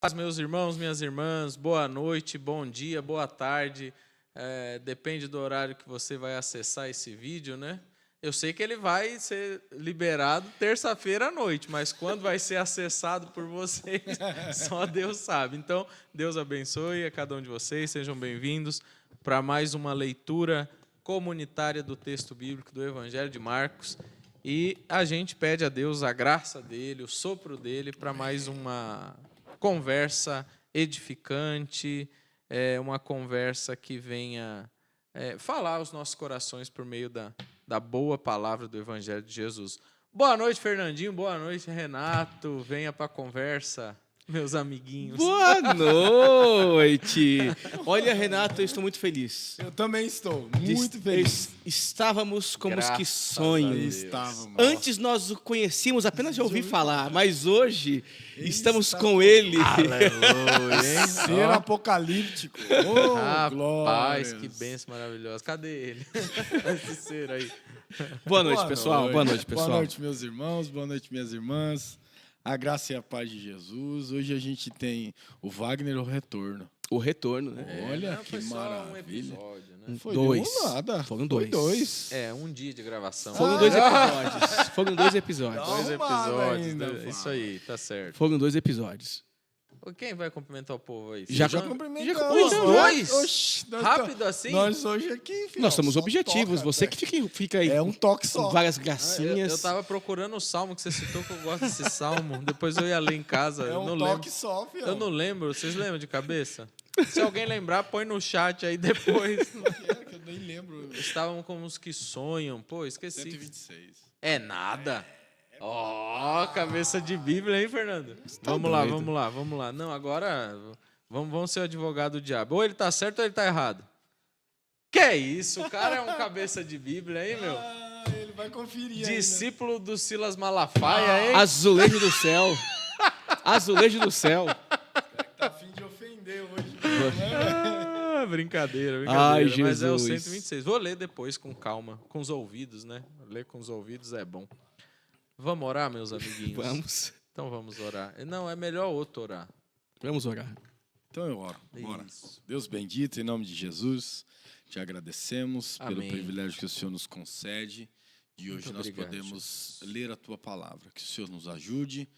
Paz, meus irmãos, minhas irmãs, boa noite, bom dia, boa tarde. Depende do horário que você vai acessar esse vídeo, né? Eu sei que ele vai ser liberado terça-feira à noite, mas quando vai ser acessado por vocês, só Deus sabe. Então, Deus abençoe a cada um de vocês, sejam bem-vindos para mais uma leitura comunitária do texto bíblico do Evangelho de Marcos. E a gente pede a Deus a graça dele, o sopro dele, para mais uma conversa edificante, uma conversa que venha falar aos nossos corações por meio da boa palavra do Evangelho de Jesus. Boa noite, Fernandinho. Boa noite, Renato. Venha para a conversa, meus amiguinhos. Boa noite! Olha, Renato, eu estou muito feliz. Eu também estou muito feliz. Estávamos como os que Graças sonhos. Estávamos. Antes nós o conhecíamos apenas de ouvir falar, mas hoje estamos está com ele. Aleluia, hein? Ser Ó, apocalíptico. Oh, rapaz, glórias. que bênção maravilhosa. Cadê ele? Esse ser aí. Boa noite, pessoal. Boa noite, pessoal. Boa noite, meus irmãos. Boa noite, minhas irmãs. A graça e a paz de Jesus. Hoje a gente tem o Wagner, o retorno. O retorno, né? Olha Não, que foi só um maravilha. episódio, né? Foi Dois. deu nada. Foram Foi dois. Um dia de gravação. Foram dois episódios. Foram dois episódios. Não. Dois Arrumado episódios. ainda, Né? Isso aí, tá certo. Foram dois episódios. Quem vai cumprimentar o povo aí? Já Já Vocês cumprimentamos. Os dois? Oxi, Rápido assim? Nós hoje aqui, filho, Nós somos só objetivos. toca, Você né? que fica aí É um toque com só. várias Eu gracinhas. tava procurando o salmo que você citou, que eu gosto desse salmo. Depois eu ia ler em casa. É Eu um não toque lembro. só, filho. Eu não lembro. Vocês lembram de cabeça? Se alguém lembrar, põe no chat aí depois. Eu nem lembro. Estavam como os que sonham. Pô, esqueci. 126. É nada. Ó, cabeça de Bíblia, hein, Fernando? tá Vamos lá, doido. vamos lá, vamos lá. Não, agora vamos ser o advogado do diabo. Ou ele tá certo ou ele tá errado. Que isso? O cara é um cabeça de Bíblia, hein, meu? Ah, ele vai conferir ainda. Discípulo do Silas Malafaia, hein? Azulejo do céu. Azulejo do céu. Tá a fim de ofender hoje. Brincadeira. Ai, Mas é o Jesus. 126. Vou ler depois com calma, com os ouvidos, né? Ler com os ouvidos é bom. Vamos orar, meus amiguinhos? Vamos. Então vamos orar. Não, é melhor outro orar. Vamos orar. Então eu oro. Bora. Isso. Deus bendito, em nome de Jesus, te agradecemos pelo Amém. privilégio que o Senhor nos concede. E hoje Muito nós obrigado, podemos ler a tua palavra. Que o Senhor nos ajude,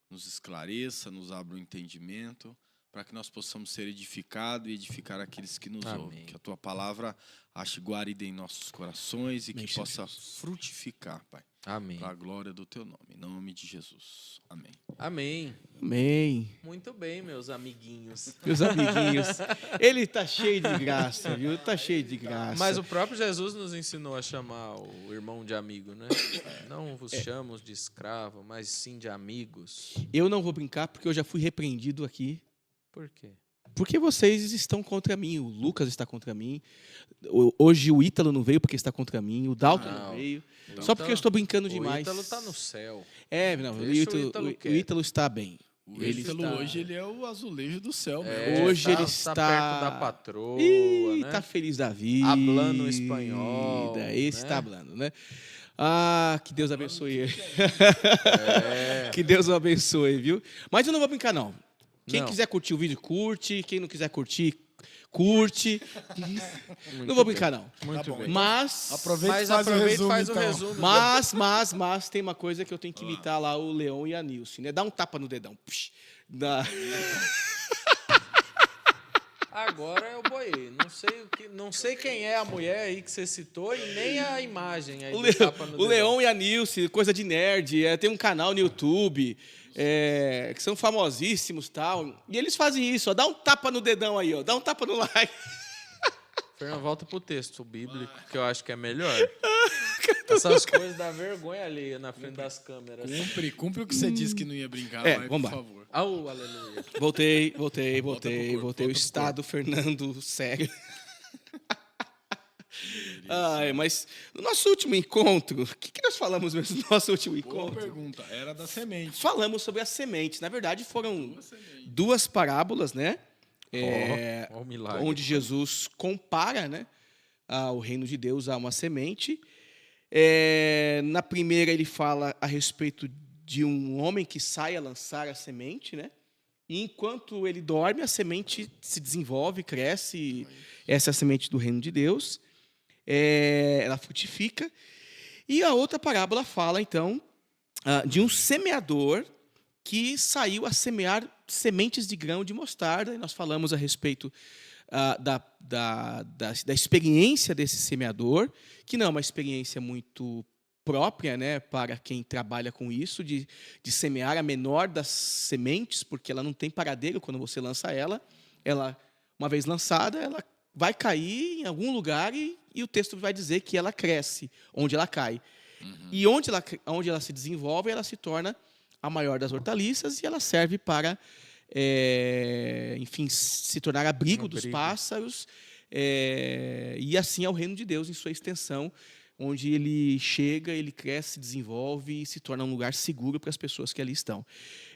nos esclareça, nos abra o entendimento, para que nós possamos ser edificados e edificar aqueles que nos Amém. ouvem. Que a tua palavra ache guarida em nossos corações e que Amém, Senhor possa Jesus. frutificar, Pai, Amém. para a glória do teu nome. Em nome de Jesus. Amém. Amém. Amém. Muito bem, meus amiguinhos. Meus amiguinhos. Ele tá cheio de graça, viu? Tá cheio de graça. Mas o próprio Jesus nos ensinou a chamar o irmão de amigo, né? Não vos chamos de escravo, mas sim de amigos. Eu não vou brincar porque eu já fui repreendido aqui. Por quê? Porque vocês estão contra mim. O Lucas está contra mim. Hoje o Ítalo não veio porque está contra mim. O Dalton Não. não veio. Então, Só porque eu estou brincando O demais. Ítalo tá no céu. É, não. Deixa o Ítalo O quieto. Ítalo está bem. O Ele Ítalo está- hoje ele é o azulejo do céu. Hoje tá, ele tá está- perto da patroa, Ih, né? tá feliz da vida. Hablando espanhol, Esse né? tá hablando, né? Ah, que Deus abençoe ele. É. Que Deus o abençoe, viu? Mas eu não vou brincar, não. Quem Não. quiser curtir o vídeo, curte. Quem não quiser curtir, curte. Não vou brincar, não. Muito Tá bom. bem. Mas, Aproveita Mas e faz o aproveita e resumo, faz o então. resumo. mas, tem uma coisa que eu tenho que imitar lá o Leão e a Nilce, né? Dá um tapa no dedão. Psh, dá. Agora eu boiei. Não sei quem é a mulher aí que você citou e nem a imagem aí do tapa no O dedão. Leão e a Nilce, coisa de nerd. Tem um canal no YouTube que são famosíssimos e tal. E eles fazem isso, ó. Dá um tapa no dedão aí, ó. Dá um tapa no like. Fernando, volta pro texto bíblico, que eu acho que é melhor. Essas coisas dá vergonha alheia na frente das câmeras. Cumpre o que você disse que não ia brincar, É, vai, vamos por lá. favor. Au, aleluia. Voltei. Volta pro corpo, volta O pro estado Fernando sério. Ai, mas no nosso último encontro, o que nós falamos mesmo no nosso último Boa encontro? pergunta. Era da semente. Falamos sobre as sementes. Na verdade, foram Boa semente. duas parábolas, né? Ó o milagre. Onde Jesus compara, né, o reino de Deus a uma semente. Na primeira, ele fala a respeito de um homem que sai a lançar a semente, né? E enquanto ele dorme, a semente se desenvolve, cresce. Essa é a semente do reino de Deus. Ela frutifica. E a outra parábola fala, então, de um semeador que saiu a semear sementes de grão de mostarda. E nós falamos a respeito da experiência desse semeador, que não é uma experiência muito própria, né, para quem trabalha com isso, de semear a menor das sementes, porque ela não tem paradeiro quando você lança ela. Ela, uma vez lançada, ela vai cair em algum lugar e o texto vai dizer que ela cresce onde ela cai. E onde ela se desenvolve, ela se torna a maior das hortaliças e ela serve para, enfim, se tornar abrigo dos pássaros. E assim é o reino de Deus em sua extensão, onde ele chega, ele cresce, se desenvolve e se torna um lugar seguro para as pessoas que ali estão.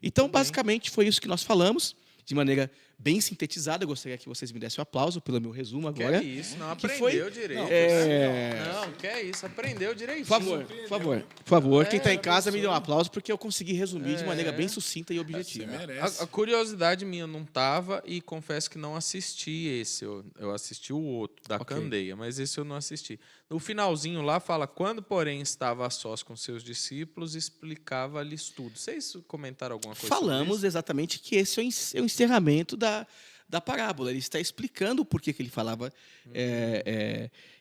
Então, basicamente, foi isso que nós falamos, de maneira bem sintetizada. Eu gostaria que vocês me dessem um aplauso pelo meu resumo agora. Que isso, não que aprendeu direito. Não, que é isso, aprendeu direitinho. Por favor, quem está em casa me dê um aplauso, porque eu consegui resumir de maneira bem sucinta e objetiva. Você merece. A curiosidade minha não tava e confesso que não assisti esse. Eu assisti o outro, da Candeia, mas esse eu não assisti. No finalzinho lá fala, quando, porém, estava a sós com seus discípulos, explicava-lhes tudo. Vocês comentaram alguma coisa Falamos sobre isso? exatamente que esse é o encerramento da parábola. Ele está explicando o porquê que ele falava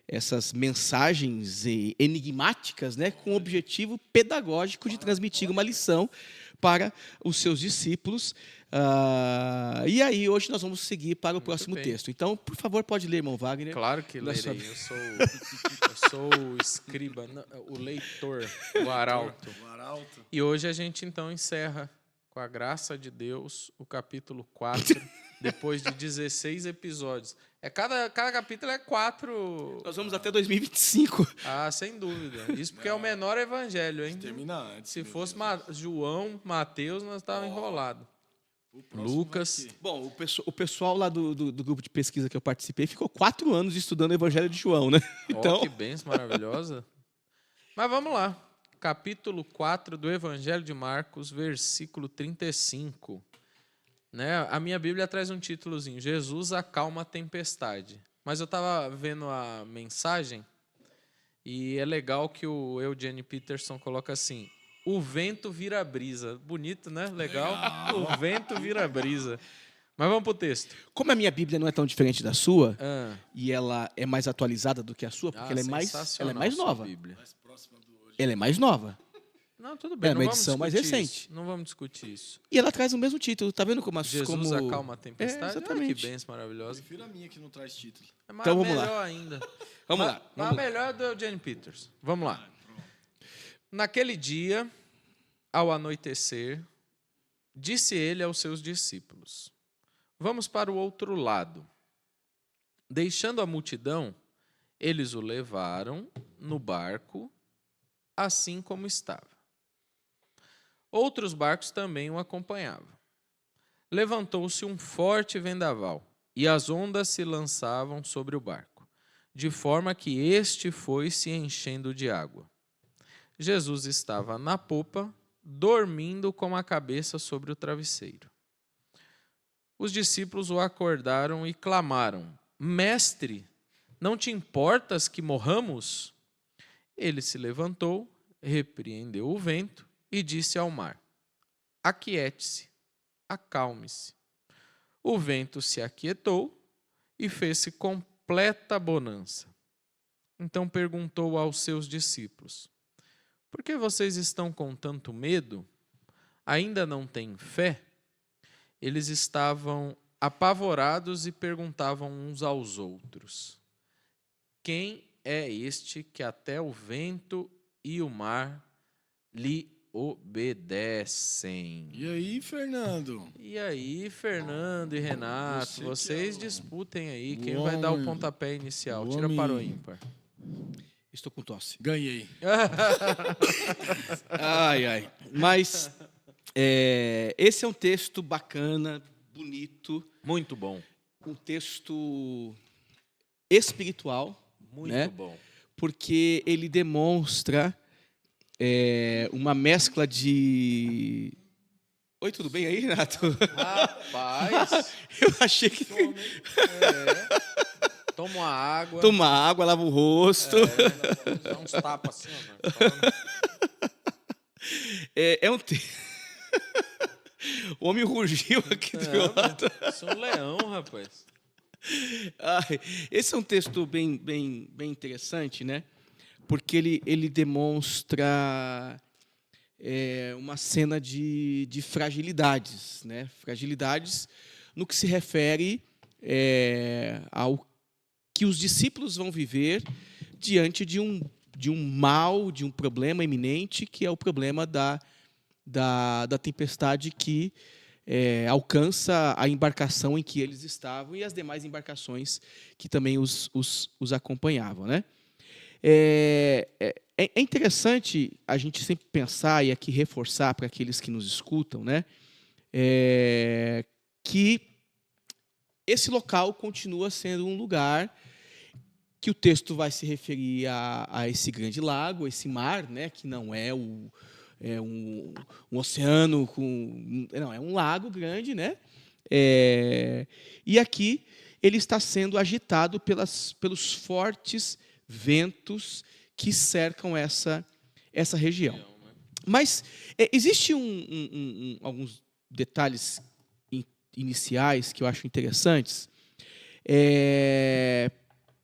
essas mensagens enigmáticas, né, com o objetivo pedagógico de transmitir uma lição para os seus discípulos. E aí, hoje, nós vamos seguir para o próximo texto. Então, por favor, pode ler, irmão Wagner. Claro que lerei. Eu sou o escriba, o leitor, o arauto. E hoje a gente, então, encerra, com a graça de Deus, o capítulo 4, depois de 16 episódios. Cada capítulo é 4... Nós vamos até 2025. Sem dúvida. Isso porque é o menor evangelho, hein? Termina antes. Se fosse João, Mateus, nós estávamos enrolados. Lucas. Bom, o pessoal lá do grupo de pesquisa que eu participei ficou 4 anos estudando o Evangelho de João, né? Então, que bênção maravilhosa. Mas vamos lá. Capítulo 4 do Evangelho de Marcos, versículo 35. Né? A minha Bíblia traz um títulozinho, Jesus acalma a tempestade. Mas eu estava vendo a mensagem e é legal que o Eugene Peterson coloca assim, o vento vira brisa. Bonito, né? Legal. O vento vira brisa. Mas vamos para o texto. Como a minha Bíblia não é tão diferente da sua, e ela é mais atualizada do que a sua, porque ela é mais nova. Ela é mais nova. Não, tudo bem. É não uma vamos edição mais discutir recente. Isso. Não vamos discutir isso. E ela traz o mesmo título. Tá vendo como... Jesus acalma a tempestade? Exatamente. Que bênção maravilhosa. Prefiro a minha que não traz título. Então vamos melhor lá. ainda. Vamos lá. Mas a melhor é do Eugene Peters. Vamos lá. Naquele dia, ao anoitecer, disse ele aos seus discípulos, vamos para o outro lado. Deixando a multidão, eles o levaram no barco, assim como estava. Outros barcos também o acompanhavam. Levantou-se um forte vendaval, e as ondas se lançavam sobre o barco, de forma que este foi se enchendo de água. Jesus estava na popa, dormindo com a cabeça sobre o travesseiro. Os discípulos o acordaram e clamaram, Mestre, não te importas que morramos? Ele se levantou, repreendeu o vento e disse ao mar, aquiete-se, acalme-se. O vento se aquietou e fez-se completa bonança. Então perguntou aos seus discípulos, por que vocês estão com tanto medo? Ainda não têm fé? Eles estavam apavorados e perguntavam uns aos outros, quem é este que até o vento e o mar lhe obedecem? E aí, Fernando? E aí, Fernando e Renato, vocês disputem aí quem o vai dar o homem- pontapé inicial. o Tira homem- para o ímpar. Estou com tosse. Ganhei. Ai. Mas esse é um texto bacana, bonito, Muito bom. um texto espiritual, Muito né? bom. Porque ele demonstra uma mescla de Oi, tudo bem aí, Renato? Rapaz, Eu achei que... toma uma água. Toma água, lava o rosto. Dá uns tapas assim, ó. Falando. É um... O homem rugiu aqui do meu lado. Isso é um leão, rapaz. Ai, esse é um texto bem interessante, né? Porque ele demonstra uma cena de fragilidades, né? Fragilidades no que se refere ao que os discípulos vão viver diante de um mal, de um problema iminente, que é o problema da tempestade que alcança a embarcação em que eles estavam e as demais embarcações que também os acompanhavam, né? É interessante a gente sempre pensar e aqui reforçar para aqueles que nos escutam, né? Que esse local continua sendo um lugar que o texto vai se referir a esse grande lago, esse mar, né? Que não é um oceano não, é um lago grande, né? E aqui ele está sendo agitado pelos fortes ventos que cercam essa região. Mas existe alguns detalhes iniciais que eu acho interessantes.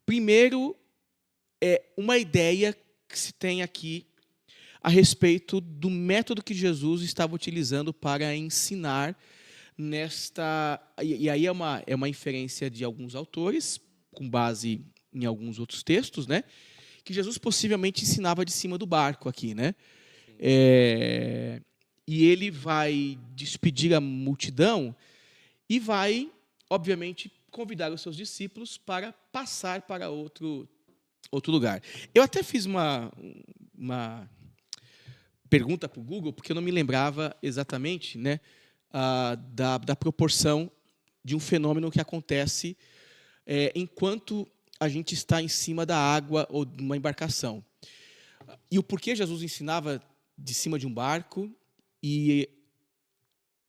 Primeiro, uma ideia que se tem aqui a respeito do método que Jesus estava utilizando para ensinar nesta... E aí é uma inferência de alguns autores, com base em alguns outros textos, né? Que Jesus possivelmente ensinava de cima do barco aqui, né? E ele vai despedir a multidão e vai, obviamente, convidar os seus discípulos para passar para outro lugar. Eu até fiz uma pergunta para o Google, porque eu não me lembrava exatamente, né, da proporção de um fenômeno que acontece enquanto a gente está em cima da água ou de uma embarcação. E o porquê Jesus ensinava de cima de um barco e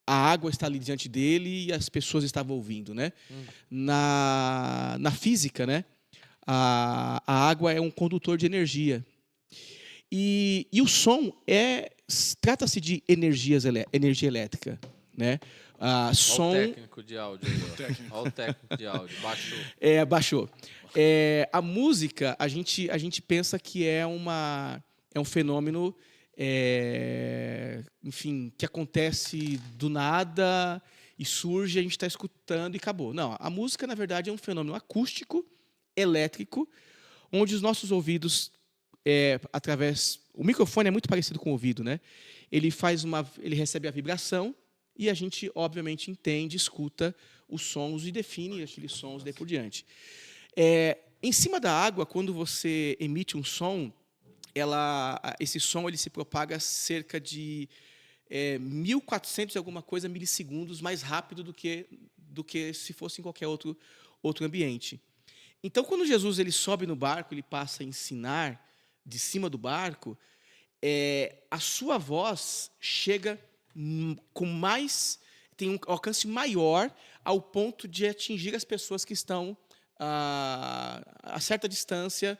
a água está ali diante dele e as pessoas estavam ouvindo, né? Na física, né, a água é um condutor de energia. E o som trata-se de energia elétrica, né? Som... Olha o técnico de áudio aí, ó. Olha o técnico de áudio. Baixou. Baixou. A música, a gente pensa que é um fenômeno, enfim, que acontece do nada e surge, a gente está escutando e acabou. Não, a música, na verdade, é um fenômeno acústico, elétrico, onde os nossos ouvidos, o microfone é muito parecido com o ouvido, né? Ele recebe a vibração e a gente, obviamente, entende, escuta os sons e define aqueles sons daí por diante. Em cima da água, quando você emite um som, esse som ele se propaga cerca de 1.400 e alguma coisa milissegundos mais rápido do que se fosse em qualquer outro ambiente. Então, quando Jesus ele sobe no barco, ele passa a ensinar de cima do barco, a sua voz chega tem um alcance maior ao ponto de atingir as pessoas que estão a certa distância,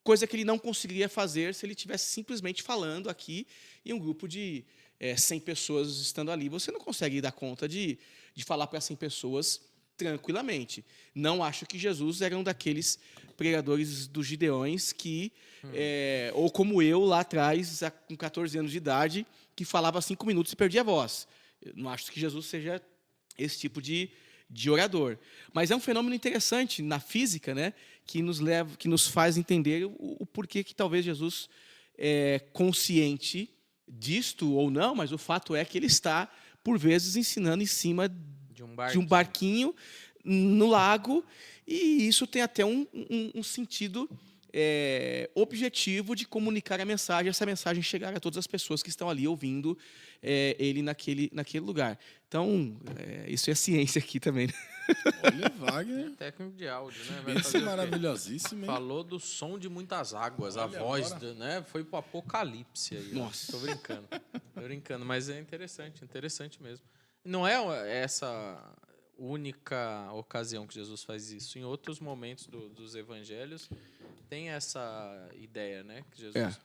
coisa que ele não conseguiria fazer se ele estivesse simplesmente falando aqui em um grupo de 100 pessoas estando ali. Você não consegue dar conta de falar para 100 pessoas tranquilamente. Não acho que Jesus era um daqueles pregadores dos Gideões que, ou como eu lá atrás, com 14 anos de idade, que falava 5 minutos e perdia a voz. Eu não acho que Jesus seja esse tipo de orador. Mas é um fenômeno interessante na física, né, que nos faz entender o porquê que talvez Jesus consciente disto ou não, mas o fato é que ele está, por vezes, ensinando em cima de um barquinho no lago, e isso tem até um sentido objetivo de comunicar a mensagem, essa mensagem chegar a todas as pessoas que estão ali ouvindo ele naquele lugar. Então, isso é ciência aqui também. Né? Olha, Wagner. Técnico de áudio, né? Isso é maravilhosíssimo. Falou do som de muitas águas. Olha, a voz, né? Foi pro apocalipse aí. Nossa. Tô brincando. Brincando, mas é interessante mesmo. Não é essa única ocasião que Jesus faz isso. Em outros momentos dos evangelhos tem essa ideia, né? Que Jesus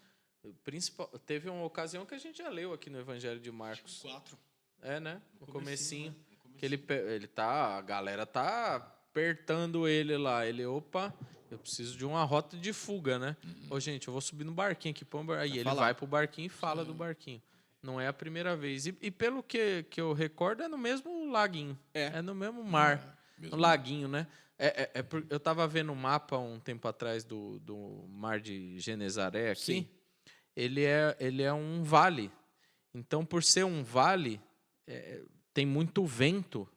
teve uma ocasião que a gente já leu aqui no Evangelho de Marcos. 4. Né? No comecinho. Né? Que a galera tá apertando ele lá. Ele, opa, eu preciso de uma rota de fuga, né? Ô, gente, eu vou subir no barquinho aqui. Aí ele vai pro barquinho e fala do barquinho. Não é a primeira vez. E pelo que eu recordo, é no mesmo laguinho. É no mesmo mar. No laguinho, né? Eu estava vendo um mapa um tempo atrás do mar de Genezaré aqui. Sim. Ele é um vale. Então, por ser um vale, tem muito vento.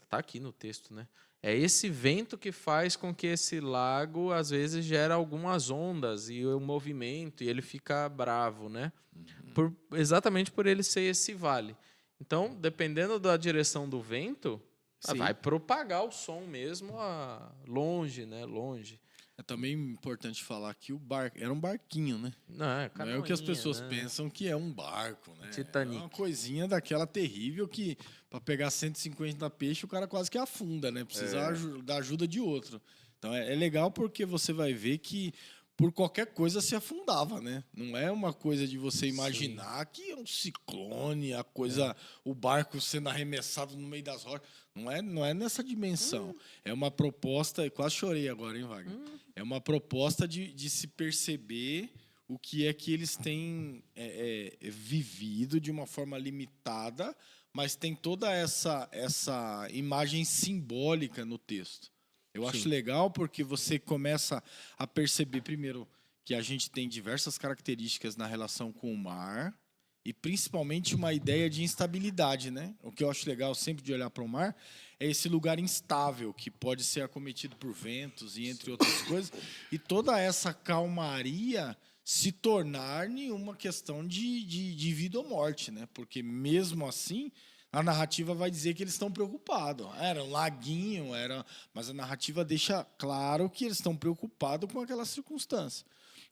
Tá aqui no texto, né? É esse vento que faz com que esse lago, às vezes, gera algumas ondas e o movimento, e ele fica bravo, né? Exatamente por ele ser esse vale. Então, dependendo da direção do vento, vai propagar o som mesmo longe, né? Longe. É também importante falar que o barco era um barquinho, né? Não é o que as pessoas pensam que é um barco, né? Titanic. É uma coisinha daquela terrível que, para pegar 150 peixe, o cara quase que afunda, né? Precisa da ajuda de outro. Então é legal porque você vai ver que por qualquer coisa se afundava, né? Não é uma coisa de você imaginar que é um ciclone, o barco sendo arremessado no meio das rochas. Não é nessa dimensão. É uma proposta, quase chorei agora, hein, Wagner? É uma proposta de se perceber o que é que eles têm vivido de uma forma limitada, mas tem toda essa imagem simbólica no texto. Eu acho legal porque você começa a perceber, primeiro, que a gente tem diversas características na relação com o mar e, principalmente, uma ideia de instabilidade, né? O que eu acho legal sempre de olhar para o mar é esse lugar instável que pode ser acometido por ventos e entre outras coisas. E toda essa calmaria se tornar em uma questão de vida ou morte, né? Porque, mesmo assim, a narrativa vai dizer que eles estão preocupados. Era um laguinho, mas a narrativa deixa claro que eles estão preocupados com aquela circunstância.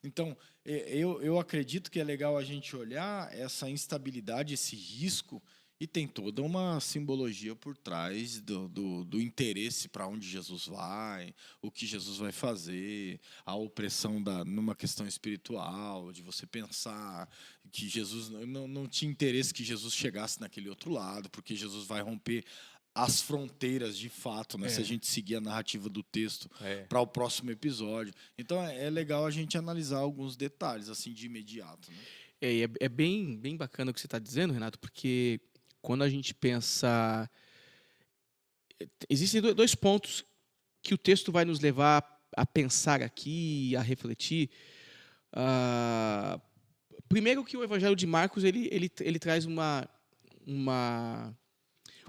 Então, eu acredito que é legal a gente olhar essa instabilidade, esse risco, e tem toda uma simbologia por trás do interesse para onde Jesus vai, o que Jesus vai fazer, a opressão numa questão espiritual, de você pensar que Jesus não tinha interesse que Jesus chegasse naquele outro lado, porque Jesus vai romper as fronteiras de fato, né? Se a gente seguir a narrativa do texto para o próximo episódio. Então é legal a gente analisar alguns detalhes assim de imediato, né? É bem bacana o que você está dizendo, Renato, porque quando a gente pensa... Existem dois pontos que o texto vai nos levar a pensar aqui, a refletir. Primeiro que o Evangelho de Marcos ele traz uma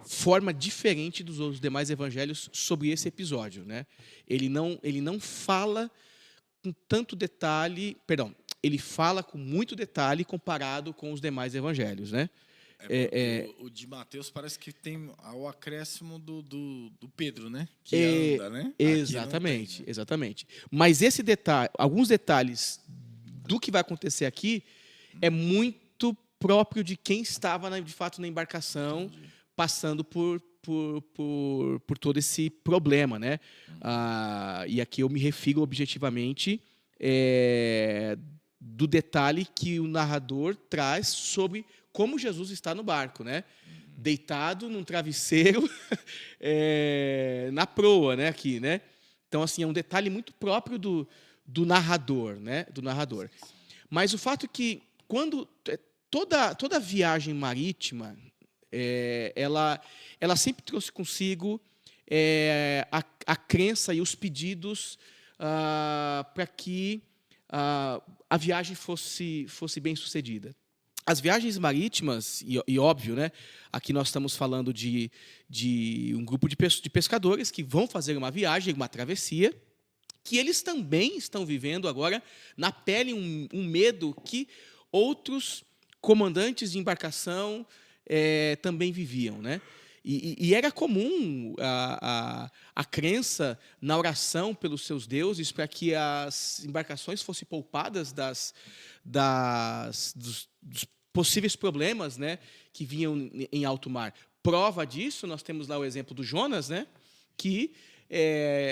forma diferente dos demais evangelhos sobre esse episódio, né? Ele não fala com tanto detalhe, ele fala com muito detalhe comparado com os demais evangelhos, né? O de Mateus parece que tem o acréscimo do Pedro, né? Que anda, né? Exatamente, exatamente. Mas esse detalhe, alguns detalhes do que vai acontecer aqui é muito próprio de quem estava de fato na embarcação, passando por todo esse problema, né? E aqui eu me refiro objetivamente do detalhe que o narrador traz sobre como Jesus está no barco, né? Deitado num travesseiro na proa, né? Aqui, né? Então, assim, é um detalhe muito próprio do narrador, né? Do narrador. Mas o fato é que quando toda viagem marítima ela sempre trouxe consigo a crença e os pedidos para que a viagem fosse bem sucedida. As viagens marítimas, e óbvio, né? Aqui nós estamos falando de um grupo de pescadores que vão fazer uma viagem, uma travessia, que eles também estão vivendo agora na pele um medo que outros comandantes de embarcação também viviam, né? E era comum a crença na oração pelos seus deuses para que as embarcações fossem poupadas dos possíveis problemas, né, que vinham em alto mar. Prova disso, nós temos lá o exemplo do Jonas, né, que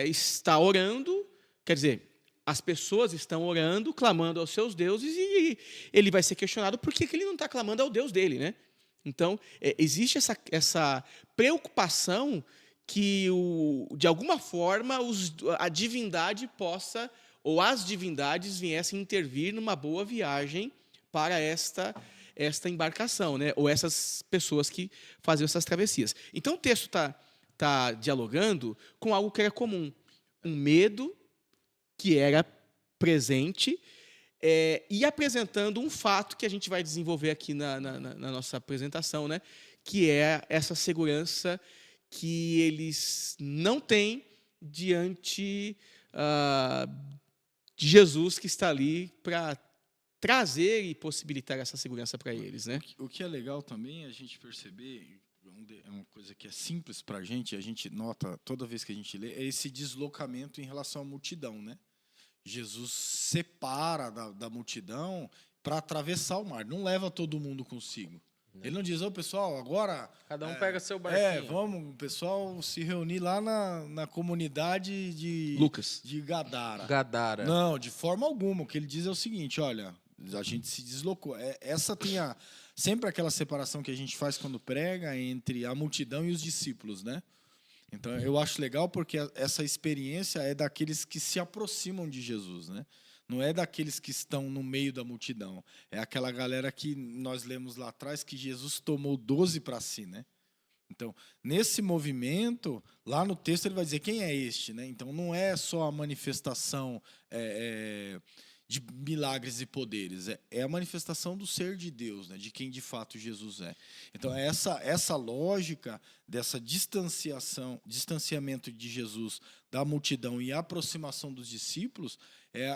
está orando, quer dizer, as pessoas estão orando, clamando aos seus deuses, e ele vai ser questionado por que ele não está clamando ao Deus dele, né? Então, existe essa preocupação que, de alguma forma, a divindade possa, ou as divindades viessem intervir numa boa viagem para esta embarcação, né? Ou essas pessoas que faziam essas travessias. Então, o texto está dialogando com algo que era comum, um medo que era presente, e apresentando um fato que a gente vai desenvolver aqui na nossa apresentação, né? Que é essa segurança que eles não têm diante de Jesus, que está ali para trazer e possibilitar essa segurança para eles, né? O que é legal também é a gente perceber, é uma coisa que é simples para a gente nota toda vez que a gente lê, é esse deslocamento em relação à multidão, né? Jesus separa da multidão para atravessar o mar, não leva todo mundo consigo. Ele não diz, pessoal, agora... Cada um pega seu barquinho. Vamos, o pessoal se reunir lá na comunidade de... Lucas. De Gadara. Gadara. Não, de forma alguma. O que ele diz é o seguinte, olha, a gente se deslocou. Essa tem sempre aquela separação que a gente faz quando prega entre a multidão e os discípulos, né? Então, eu acho legal porque essa experiência é daqueles que se aproximam de Jesus, né? Não é daqueles que estão no meio da multidão. É aquela galera que nós lemos lá atrás que Jesus tomou 12 para si, né? Então, nesse movimento, lá no texto ele vai dizer quem é este, né? Então, não é só a manifestação de milagres e poderes, é a manifestação do ser de Deus, né? De quem de fato Jesus é. Então, essa lógica dessa distanciamento de Jesus da multidão e a aproximação dos discípulos é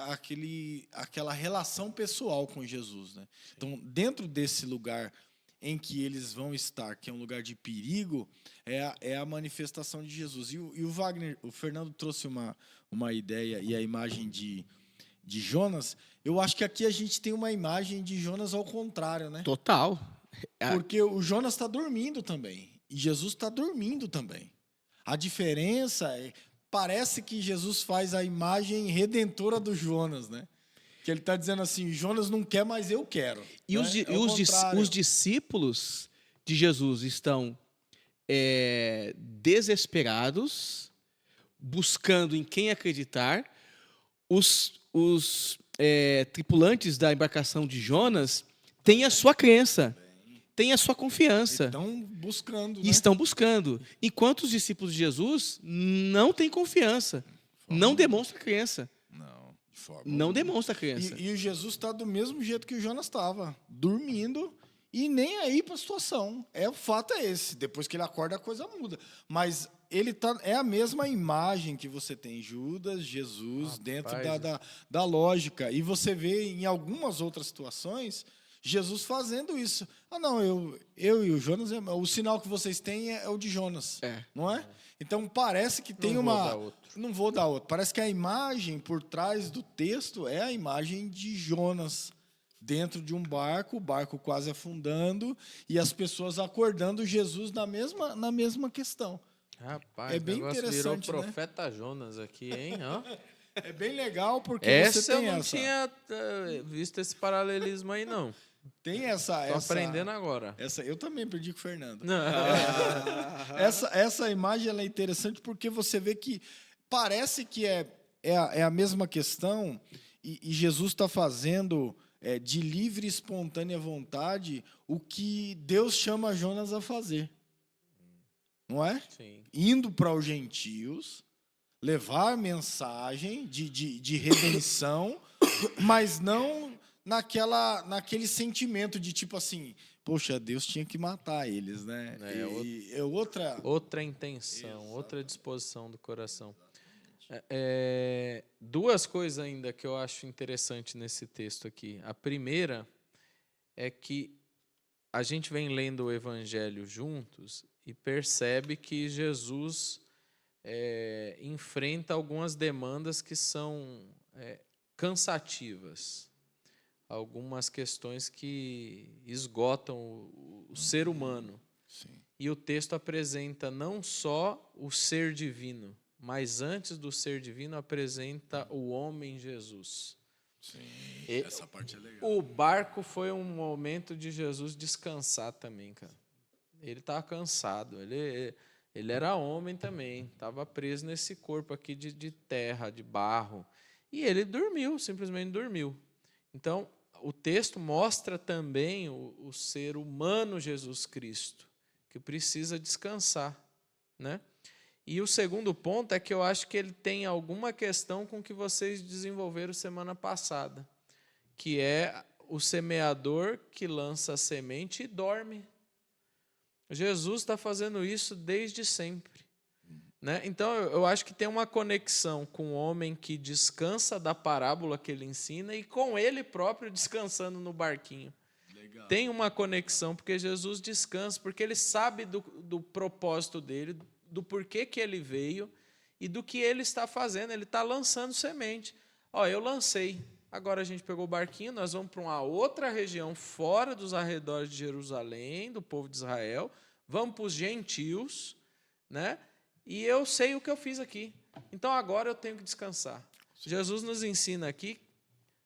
aquela relação pessoal com Jesus, né? Então, dentro desse lugar em que eles vão estar, que é um lugar de perigo, é a manifestação de Jesus. E o Fernando trouxe uma ideia e a imagem de Jonas. Eu acho que aqui a gente tem uma imagem de Jonas ao contrário, né? Total. Porque o Jonas está dormindo também. E Jesus está dormindo também. A diferença parece que Jesus faz a imagem redentora do Jonas, né? Que ele está dizendo assim, Jonas não quer, mas eu quero. E, né? os discípulos de Jesus estão desesperados, buscando em quem acreditar. Os tripulantes da embarcação de Jonas têm a sua crença, têm a sua confiança. Estão buscando. E estão buscando. Enquanto os discípulos de Jesus não têm confiança, não demonstram crença. Não, de forma não demonstra crença. E o Jesus está do mesmo jeito que o Jonas estava, dormindo e nem aí para a situação. O fato é esse. Depois que ele acorda, a coisa muda. Mas é a mesma imagem que você tem Judas, Jesus, dentro da lógica. E você vê em algumas outras situações Jesus fazendo isso. Não, eu e o Jonas, o sinal que vocês têm é o de Jonas, não é? Então parece que tem não vou dar outro. Parece que a imagem por trás do texto é a imagem de Jonas dentro de um barco, o barco quase afundando e as pessoas acordando Jesus na mesma questão. Rapaz, é bem interessante, virou profeta Jonas aqui, hein? É bem legal porque você tem eu não tinha visto esse paralelismo aí, não. Tem essa... Tô aprendendo agora. Eu também aprendi com o Fernando. Essa imagem ela é interessante porque você vê que parece que é a mesma questão e Jesus está fazendo de livre e espontânea vontade o que Deus chama Jonas a fazer. Não é? Sim. Indo para os gentios, levar a mensagem de redenção, mas não naquele sentimento de tipo assim, poxa, Deus tinha que matar eles, né? Outra intenção, exatamente. Outra disposição do coração. Duas coisas ainda que eu acho interessante nesse texto aqui. A primeira é que a gente vem lendo o Evangelho juntos e percebe que Jesus enfrenta algumas demandas que são cansativas. algumas questões que esgotam o ser humano. Sim. E o texto apresenta não só o ser divino, mas antes do ser divino apresenta o homem Jesus. Sim. E Essa parte é legal. o barco foi um momento de Jesus descansar também, cara. Ele estava cansado, ele era homem também, estava preso nesse corpo aqui de terra, de barro. E ele dormiu, simplesmente dormiu. Então, o texto mostra também o ser humano Jesus Cristo, que precisa descansar, né? E o segundo ponto é que eu acho que ele tem alguma questão com o que vocês desenvolveram semana passada, que é o semeador que lança a semente e dorme. Jesus está fazendo isso desde sempre, né? Então, eu acho que tem uma conexão com o homem que descansa da parábola que ele ensina e com ele próprio descansando no barquinho. Legal. Tem uma conexão, porque Jesus descansa, porque ele sabe do propósito dele, do porquê que ele veio e do que ele está fazendo. Ele está lançando semente. Ó, eu lancei. Agora a gente pegou o barquinho, nós vamos para uma outra região fora dos arredores de Jerusalém, do povo de Israel. Vamos para os gentios, né? E eu sei o que eu fiz aqui. Então agora eu tenho que descansar. Jesus nos ensina aqui,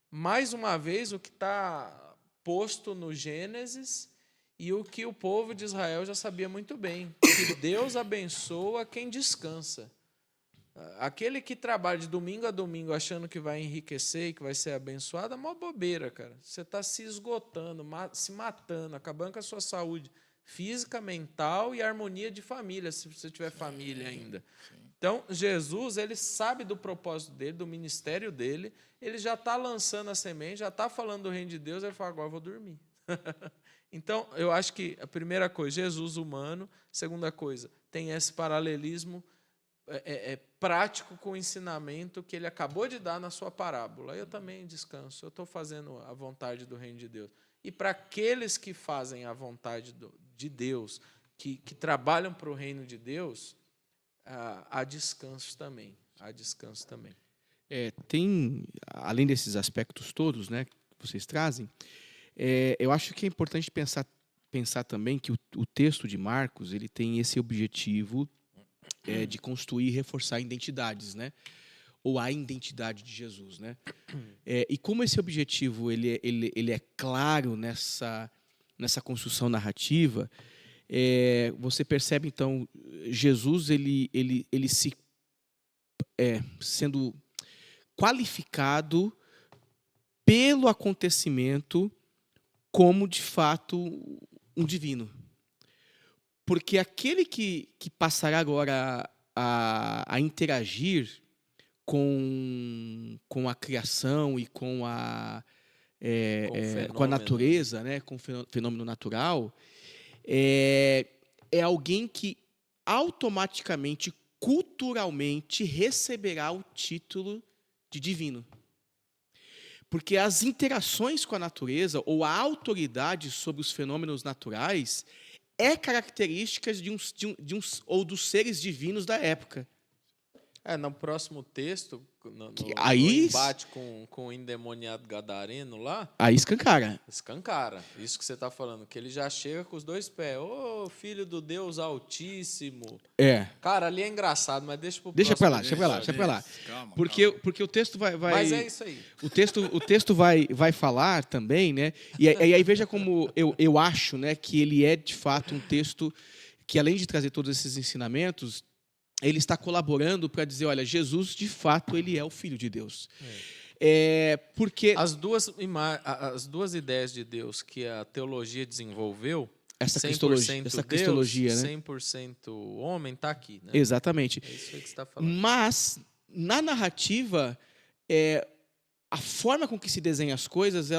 mais uma vez, o que está posto no Gênesis e o que o povo de Israel já sabia muito bem, que Deus abençoa quem descansa. Aquele que trabalha de domingo a domingo achando que vai enriquecer e que vai ser abençoado, é uma bobeira, cara. Você está se esgotando, se matando, acabando com a sua saúde física, mental e harmonia de família, se você tiver família ainda. Então, Jesus, ele sabe do propósito dele, do ministério dele, ele já está lançando a semente, já está falando do reino de Deus, ele fala, agora eu vou dormir. Então, eu acho que a primeira coisa, Jesus humano. Segunda coisa, tem esse paralelismo prático com o ensinamento que ele acabou de dar na sua parábola. Eu também descanso, eu estou fazendo a vontade do reino de Deus. E para aqueles que fazem a vontade de Deus, que trabalham para o reino de Deus, há descanso também. Há descanso também. Tem, além desses aspectos todos, né, que vocês trazem, eu acho que é importante pensar também que o texto de Marcos ele tem esse objetivo de construir e reforçar identidades, né? Ou a identidade de Jesus, né? E como esse objetivo ele é claro nessa construção narrativa, você percebe então Jesus ele se sendo qualificado pelo acontecimento como de fato um divino. Porque aquele que passará agora a interagir com a criação e com a natureza, né, com o fenômeno natural, é alguém que automaticamente, culturalmente, receberá o título de divino. Porque as interações com a natureza ou a autoridade sobre os fenômenos naturais característica ou dos seres divinos da época. No próximo texto, no embate com o endemoniado gadareno lá... Aí escancara. Escancara. Isso que você está falando, que ele já chega com os dois pés. Ô, filho do Deus Altíssimo. Cara, ali é engraçado, mas deixa pro Deixa próximo. Deixa pra lá. Calma, porque o texto vai... Mas é isso aí. O texto vai falar também, né? E aí veja como eu acho, né, que ele é, de fato, um texto que, além de trazer todos esses ensinamentos, ele está colaborando para dizer, olha, Jesus, de fato, ele é o Filho de Deus. Porque... As duas ideias de Deus que a teologia desenvolveu, essa 100% cristologia, Deus, né? 100% homem, está aqui. Né? Exatamente. É isso aí que você está falando. Mas, na narrativa, a forma com que se desenha as coisas,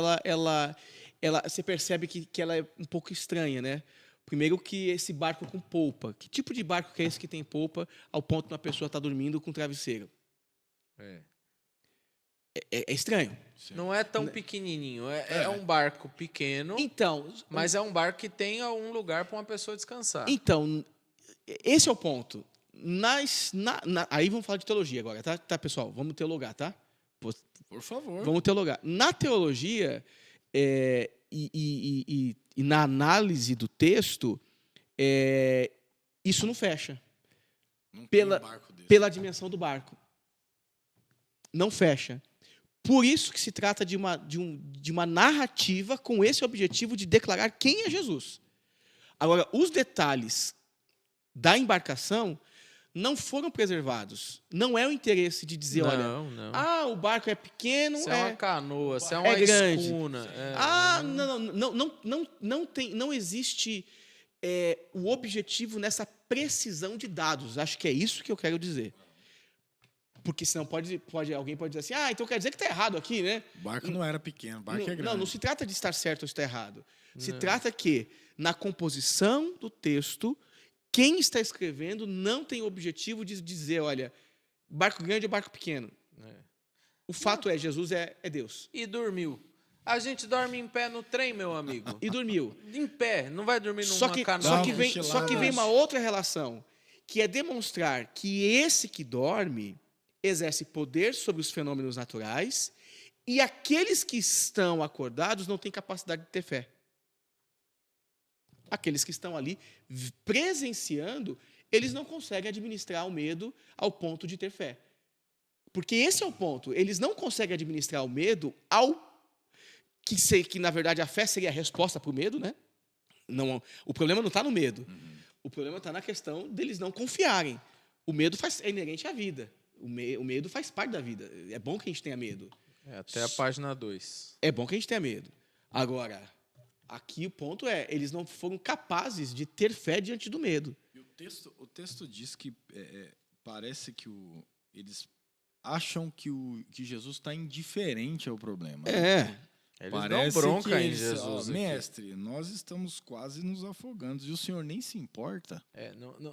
você percebe que ela é um pouco estranha, né? Primeiro que esse barco com polpa. Que tipo de barco que é esse que tem polpa ao ponto de uma pessoa estar dormindo com travesseiro? É estranho. Não é tão pequenininho. É um barco pequeno, Então, mas é um barco que tem um lugar para uma pessoa descansar. Então, esse é o ponto. Aí vamos falar de teologia agora, tá, pessoal? Vamos teologar, tá? Por favor. Vamos teologar. Na teologia, E na análise do texto, isso não fecha. Não tem Pela, um barco desse. pela dimensão do barco. Não fecha. Por isso que se trata de uma narrativa com esse objetivo de declarar quem é Jesus. Agora, os detalhes da embarcação não foram preservados. Não é o interesse de dizer, olha, não. o barco é pequeno, Se é uma canoa, se é uma grande. escuna. Não existe o objetivo nessa precisão de dados. Acho que é isso que eu quero dizer. Porque senão alguém pode dizer assim, então quer dizer que está errado aqui, né? O barco não era pequeno, o barco é grande. Não se trata de estar certo ou estar errado. Se trata que, na composição do texto, quem está escrevendo não tem o objetivo de dizer, olha, barco grande ou barco pequeno. O fato é, Jesus é Deus. E dormiu. A gente dorme em pé no trem, meu amigo. E dormiu. Em pé, não vai dormir numa canoa. Só que vem uma outra relação, que é demonstrar que esse que dorme exerce poder sobre os fenômenos naturais e aqueles que estão acordados não têm capacidade de ter fé. Aqueles que estão ali presenciando, eles não conseguem administrar o medo ao ponto de ter fé. Porque esse é o ponto. Eles não conseguem administrar o medo que na verdade, a fé seria a resposta para o medo, né? Não, o problema não está no medo. O problema está na questão deles não confiarem. O medo é inerente à vida. O medo faz parte da vida. É bom que a gente tenha medo. Até a página 2. É bom que a gente tenha medo. Agora, aqui o ponto é, eles não foram capazes de ter fé diante do medo. E o texto diz que parece que eles acham que Jesus está indiferente ao problema. Eles Parece dão bronca que em Jesus. Mestre, nós estamos quase nos afogando e o senhor nem se importa.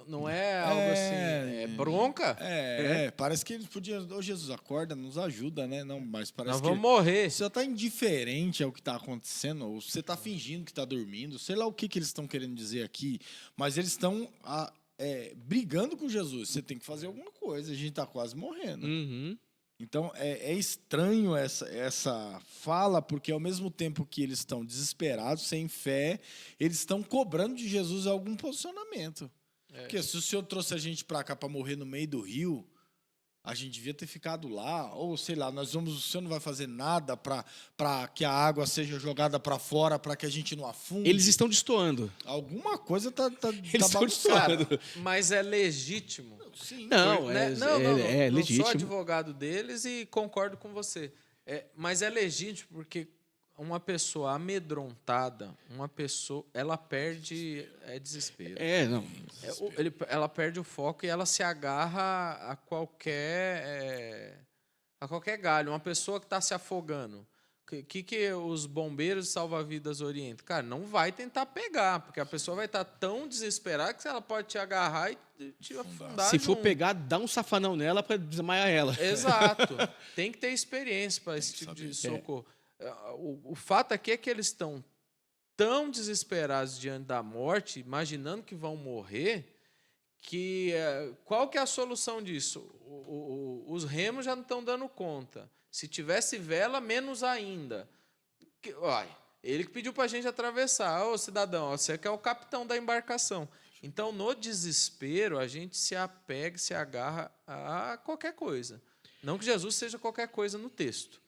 Não é algo assim. É bronca? Parece que eles podiam. Ô, Jesus, acorda, nos ajuda, né? Não, mas parece Nós que vamos morrer. você está indiferente ao que está acontecendo, ou você está fingindo que está dormindo, sei lá o que eles estão querendo dizer aqui, mas eles estão brigando com Jesus. Você tem que fazer alguma coisa, a gente está quase morrendo. Então, é estranho essa fala, porque ao mesmo tempo que eles estão desesperados, sem fé, eles estão cobrando de Jesus algum posicionamento. Porque se o senhor trouxe a gente para cá para morrer no meio do rio, a gente devia ter ficado lá, ou sei lá, o senhor não vai fazer nada para que a água seja jogada para fora, para que a gente não afunde. Eles estão destoando. Alguma coisa tá Eles estão destoando. Mas é legítimo. Sim. Não, Não legítimo. sou advogado deles e concordo com você. Mas é legítimo porque uma pessoa amedrontada, ela perde desespero. Ela perde o foco e ela se agarra a qualquer galho. Uma pessoa que está se afogando. O que os bombeiros e salva-vidas orientam? Cara, não vai tentar pegar, porque a pessoa vai estar tão desesperada que ela pode te agarrar e te afundar. Se for pegar, dá um safanão nela para desmaiar ela. Exato. Tem que ter experiência para esse tipo de socorro. O fato aqui é que eles estão tão desesperados diante da morte, imaginando que vão morrer, que qual que é a solução disso? Os remos já não estão dando conta. Se tivesse vela, menos ainda. Ele que pediu para a gente atravessar. Ô, cidadão, você que é o capitão da embarcação. Então, no desespero, a gente se apega, se agarra a qualquer coisa. Não que Jesus seja qualquer coisa no texto.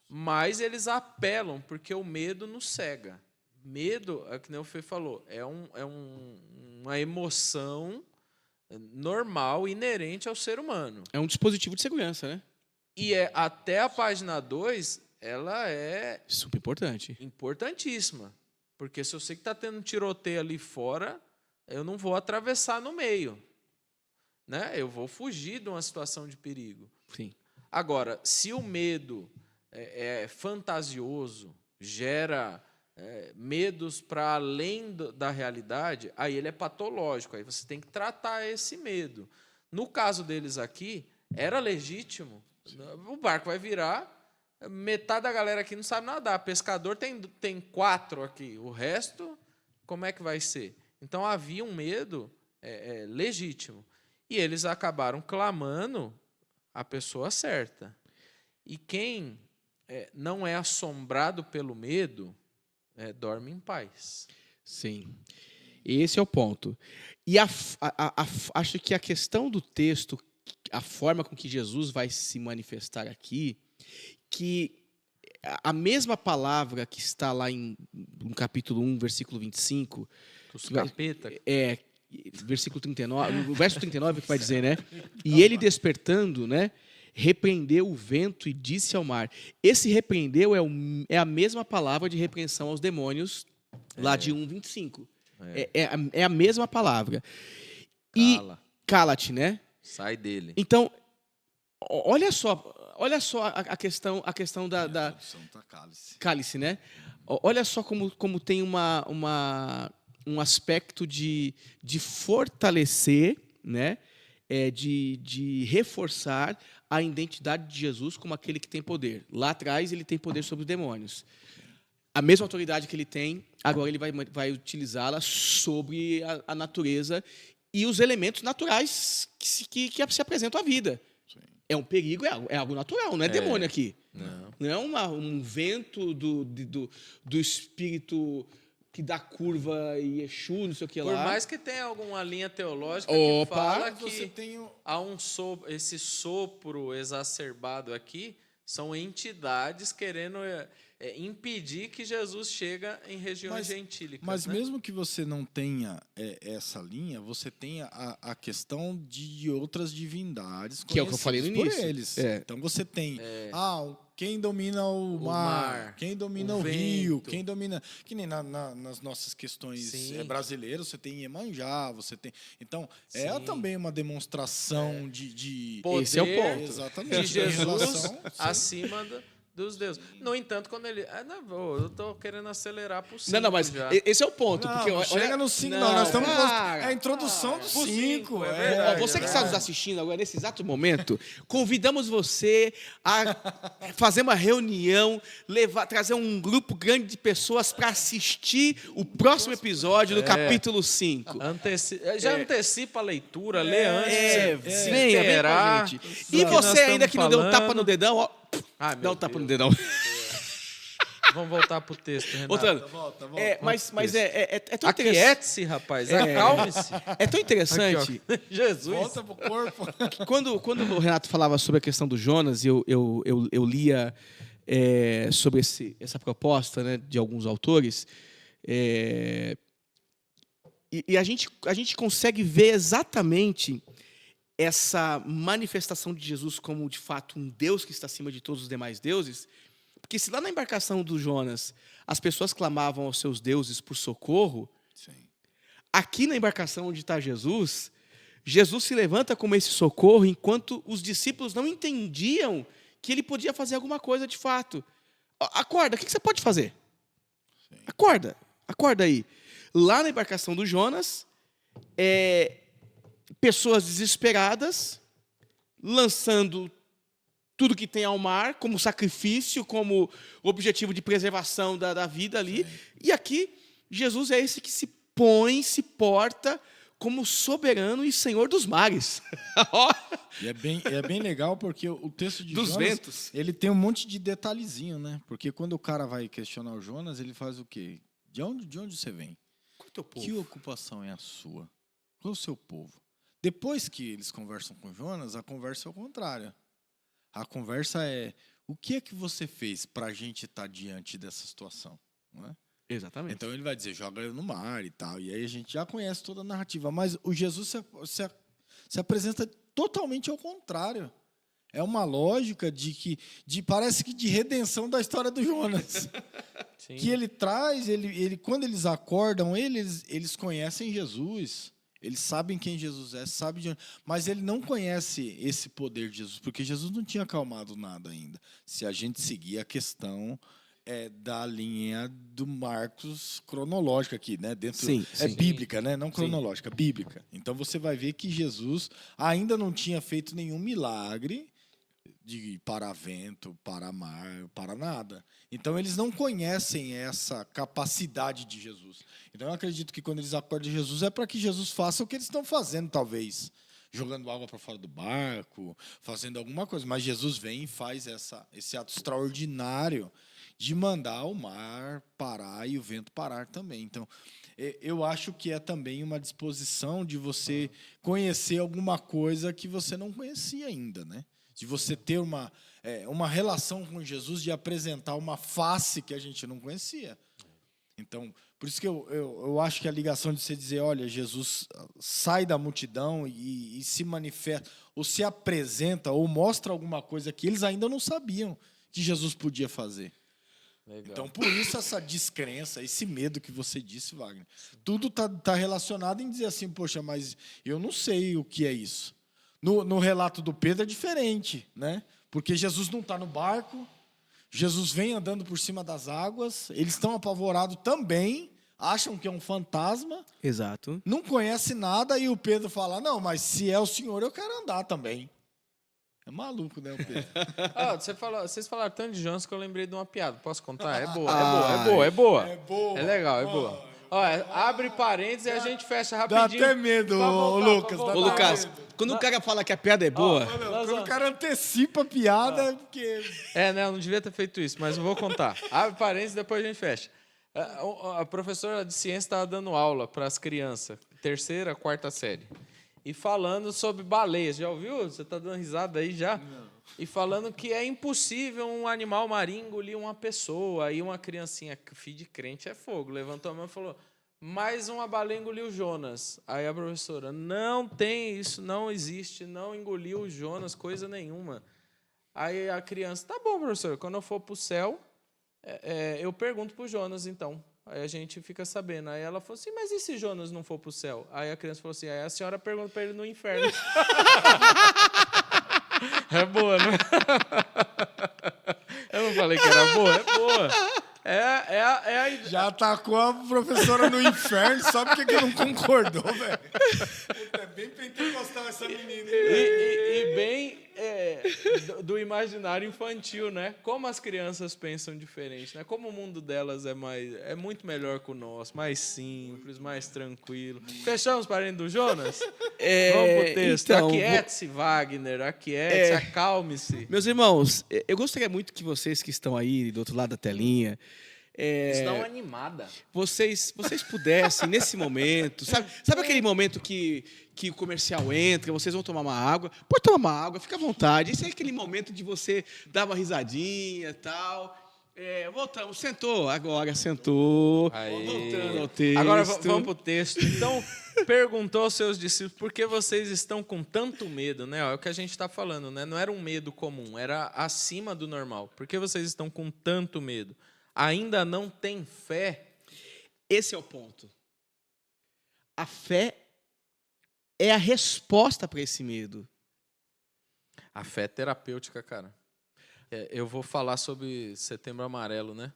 Mas eles apelam, porque o medo nos cega. Medo, que nem o Fê falou, é uma emoção normal, inerente ao ser humano. É um dispositivo de segurança, né? E até a página 2, ela é... super importante. Importantíssima. Porque se eu sei que está tendo um tiroteio ali fora, eu não vou atravessar no meio. Né? Eu vou fugir de uma situação de perigo. Sim. Agora, se o medo é fantasioso, gera medos para além da realidade, aí ele é patológico, aí você tem que tratar esse medo. No caso deles aqui, era legítimo. O barco vai virar, metade da galera aqui não sabe nadar. Pescador tem 4 aqui, o resto, como é que vai ser? Então havia um medo legítimo. E eles acabaram clamando a pessoa certa. E quem não é assombrado pelo medo, dorme em paz. Sim. Esse é o ponto. E acho que a questão do texto, a forma com que Jesus vai se manifestar aqui, que a mesma palavra que está lá no capítulo 1, versículo 25, Os capeta. versículo 39, o verso 39 que vai dizer, né? E ele despertando, né? Repreendeu o vento e disse ao mar. Esse repreendeu é a mesma palavra de repreensão aos demônios lá de 1:25. É a mesma palavra. E Cala. cala-te, né? Sai dele. Então, olha só a questão da A tradução tá cálice. cálice, né? Olha só como tem um aspecto de fortalecer, né? De reforçar a identidade de Jesus como aquele que tem poder. Lá atrás ele tem poder sobre os demônios. A mesma autoridade que ele tem, agora ele vai utilizá-la sobre a natureza e os elementos naturais que se apresentam à vida. Sim. É um perigo, é algo natural, não é demônio aqui. Não. Não é um vento do espírito que dá curva e Exu, não sei o que Por lá. mais que tenha alguma linha teológica Opa, que fala Você que tem há esse sopro exacerbado aqui, são entidades querendo impedir que Jesus chega em regiões gentílicas. Mas né? mesmo que você não tenha essa linha, você tem a questão de outras divindades Que é o que eu falei no conhecidas início. por eles. É. Então você tem quem domina o mar, quem domina o o rio, vento. quem domina... Que nem nas nossas questões Sim. brasileiras, você tem Iemanjá, você tem... Então, é Sim. também uma demonstração de... Poder Esse é o ponto. Exatamente. de Jesus em relação- acima dos deuses. No entanto, quando ele... eu tô querendo acelerar pro 5 Não, mas já. esse é o ponto. Não, porque, não olha, chega no 5, não, não. Nós estamos... para. É a introdução do Pro 5. cinco, é Ó, verdade. você que está nos assistindo agora, nesse exato momento, convidamos você a fazer uma reunião, trazer um grupo grande de pessoas para assistir o próximo episódio do capítulo 5. Antecipa a leitura, lê antes. Venha com a inteirar gente. do E que você nós ainda estamos que não deu um tapa falando. no dedão, ó, Ai, dá meu um tapa no Deus. dedão. Vamos voltar pro texto, Renato. Voltando. Volta. Mas é tão interessante. Aquiete-se, rapaz. Acalme-se. É tão interessante. Aqui, ó. Jesus. Volta pro corpo. Quando o Renato falava sobre a questão do Jonas, eu lia sobre essa proposta, né, de alguns autores, e a gente consegue ver exatamente essa manifestação de Jesus como, de fato, um Deus que está acima de todos os demais deuses, porque se lá na embarcação do Jonas as pessoas clamavam aos seus deuses por socorro, Sim. aqui na embarcação onde está Jesus, Jesus se levanta como esse socorro, enquanto os discípulos não entendiam que ele podia fazer alguma coisa de fato. Acorda, o que você pode fazer? Sim. Acorda aí. Lá na embarcação do Jonas, pessoas desesperadas, lançando tudo que tem ao mar, como sacrifício, como objetivo de preservação da vida ali. Sim. E aqui, Jesus é esse que se porta como soberano e senhor dos mares. E é bem legal porque o texto de dos Jonas, ventos. ele tem um monte de detalhezinho, né? Porque quando o cara vai questionar o Jonas, ele faz o quê? De onde você vem? Qual é o teu povo? Que ocupação é a sua? Qual é o seu povo? Depois que eles conversam com Jonas, a conversa é o contrário. A conversa é: o que é que você fez para a gente estar diante dessa situação? Não é? Exatamente. Então ele vai dizer: joga ele no mar e tal. E aí a gente já conhece toda a narrativa. Mas o Jesus se apresenta totalmente ao contrário. É uma lógica parece que de redenção da história do Jonas. Sim. Que ele traz, quando eles acordam, eles conhecem Jesus. Eles sabem quem Jesus é, mas ele não conhece esse poder de Jesus, porque Jesus não tinha acalmado nada ainda. Se a gente seguir a questão da linha do Marcos cronológica aqui, né? Sim. Bíblica, né? Não cronológica, bíblica. Então você vai ver que Jesus ainda não tinha feito nenhum milagre de para vento, para mar, para nada. Então eles não conhecem essa capacidade de Jesus. Então eu acredito que quando eles acordam de Jesus é para que Jesus faça o que eles estão fazendo, talvez. Jogando água para fora do barco, fazendo alguma coisa. Mas Jesus vem e faz esse ato extraordinário. de mandar o mar parar e o vento parar também. Então, eu acho que é também uma disposição de você conhecer alguma coisa que você não conhecia ainda, né? De você ter uma relação com Jesus, de apresentar uma face que a gente não conhecia. Então, por isso que eu acho que a ligação de você dizer, olha, Jesus sai da multidão e se manifesta, ou se apresenta, ou mostra alguma coisa que eles ainda não sabiam que Jesus podia fazer. Legal. Então, por isso essa descrença, esse medo que você disse, Wagner. Tudo tá relacionado em dizer assim, poxa, mas eu não sei o que é isso. No relato do Pedro é diferente, né? Porque Jesus não está no barco, Jesus vem andando por cima das águas, eles estão apavorados também, acham que é um fantasma, Exato. não conhece nada, e o Pedro fala, não, mas se é o Senhor, eu quero andar também. É maluco, né, o Pedro? Vocês falaram tanto de Jonas que eu lembrei de uma piada. Posso contar? É boa. É boa. É legal, é boa. Ó, abre parênteses e a gente fecha Dá rapidinho. até medo, Pra voltar, Lucas. pra dá Ô, voltar. até Lucas, medo. quando o cara fala que a piada é boa, Quando o cara antecipa a piada, é porque... Né? Eu não devia ter feito isso, mas eu vou contar. Abre parênteses e depois a gente fecha. A professora de ciência estava dando aula para as crianças, 3ª, 4ª série. E falando sobre baleias. Já ouviu? Você está dando risada aí já? Não. E falando que é impossível um animal marinho engolir uma pessoa. Aí uma criancinha, filho de crente é fogo, levantou a mão e falou, mais uma baleia engoliu o Jonas. Aí a professora, não tem isso, não existe, não engoliu o Jonas, coisa nenhuma. Aí a criança, tá bom, professor, quando eu for para o céu, eu pergunto para o Jonas, então. Aí a gente fica sabendo. Aí ela falou assim, mas e se Jonas não for para o céu? Aí a criança falou assim, aí a senhora pergunta para ele no inferno. É boa, né? Eu não falei que era boa? É boa. Já atacou a professora no inferno, só porque que não concordou, velho. É bem pentecostal essa menina. E bem do imaginário infantil, né? Como as crianças pensam diferente, né? Como o mundo delas é muito melhor que o nosso, mais simples, mais tranquilo. Fechamos parênteses do Jonas? Vamos pro texto. Então, Aquiete-se, Wagner, aquiete-se, acalme-se. meus irmãos, eu gostaria muito que vocês que estão aí do outro lado da telinha, Isso dá uma animada. vocês pudessem, nesse momento, sabe aquele momento que o comercial entra, vocês vão tomar uma água, pode tomar uma água, fica à vontade. Esse é aquele momento de você dar uma risadinha e tal. Voltamos, sentou. Aí. Voltando ao texto. Agora vamos para o texto. Então, perguntou aos seus discípulos, por que vocês estão com tanto medo? Né? É o que a gente está falando, né? Não era um medo comum, era acima do normal. Por que vocês estão com tanto medo? Ainda não tem fé? Esse é o ponto. A fé é a resposta para esse medo. A fé é terapêutica, cara. Eu vou falar sobre Setembro Amarelo, né?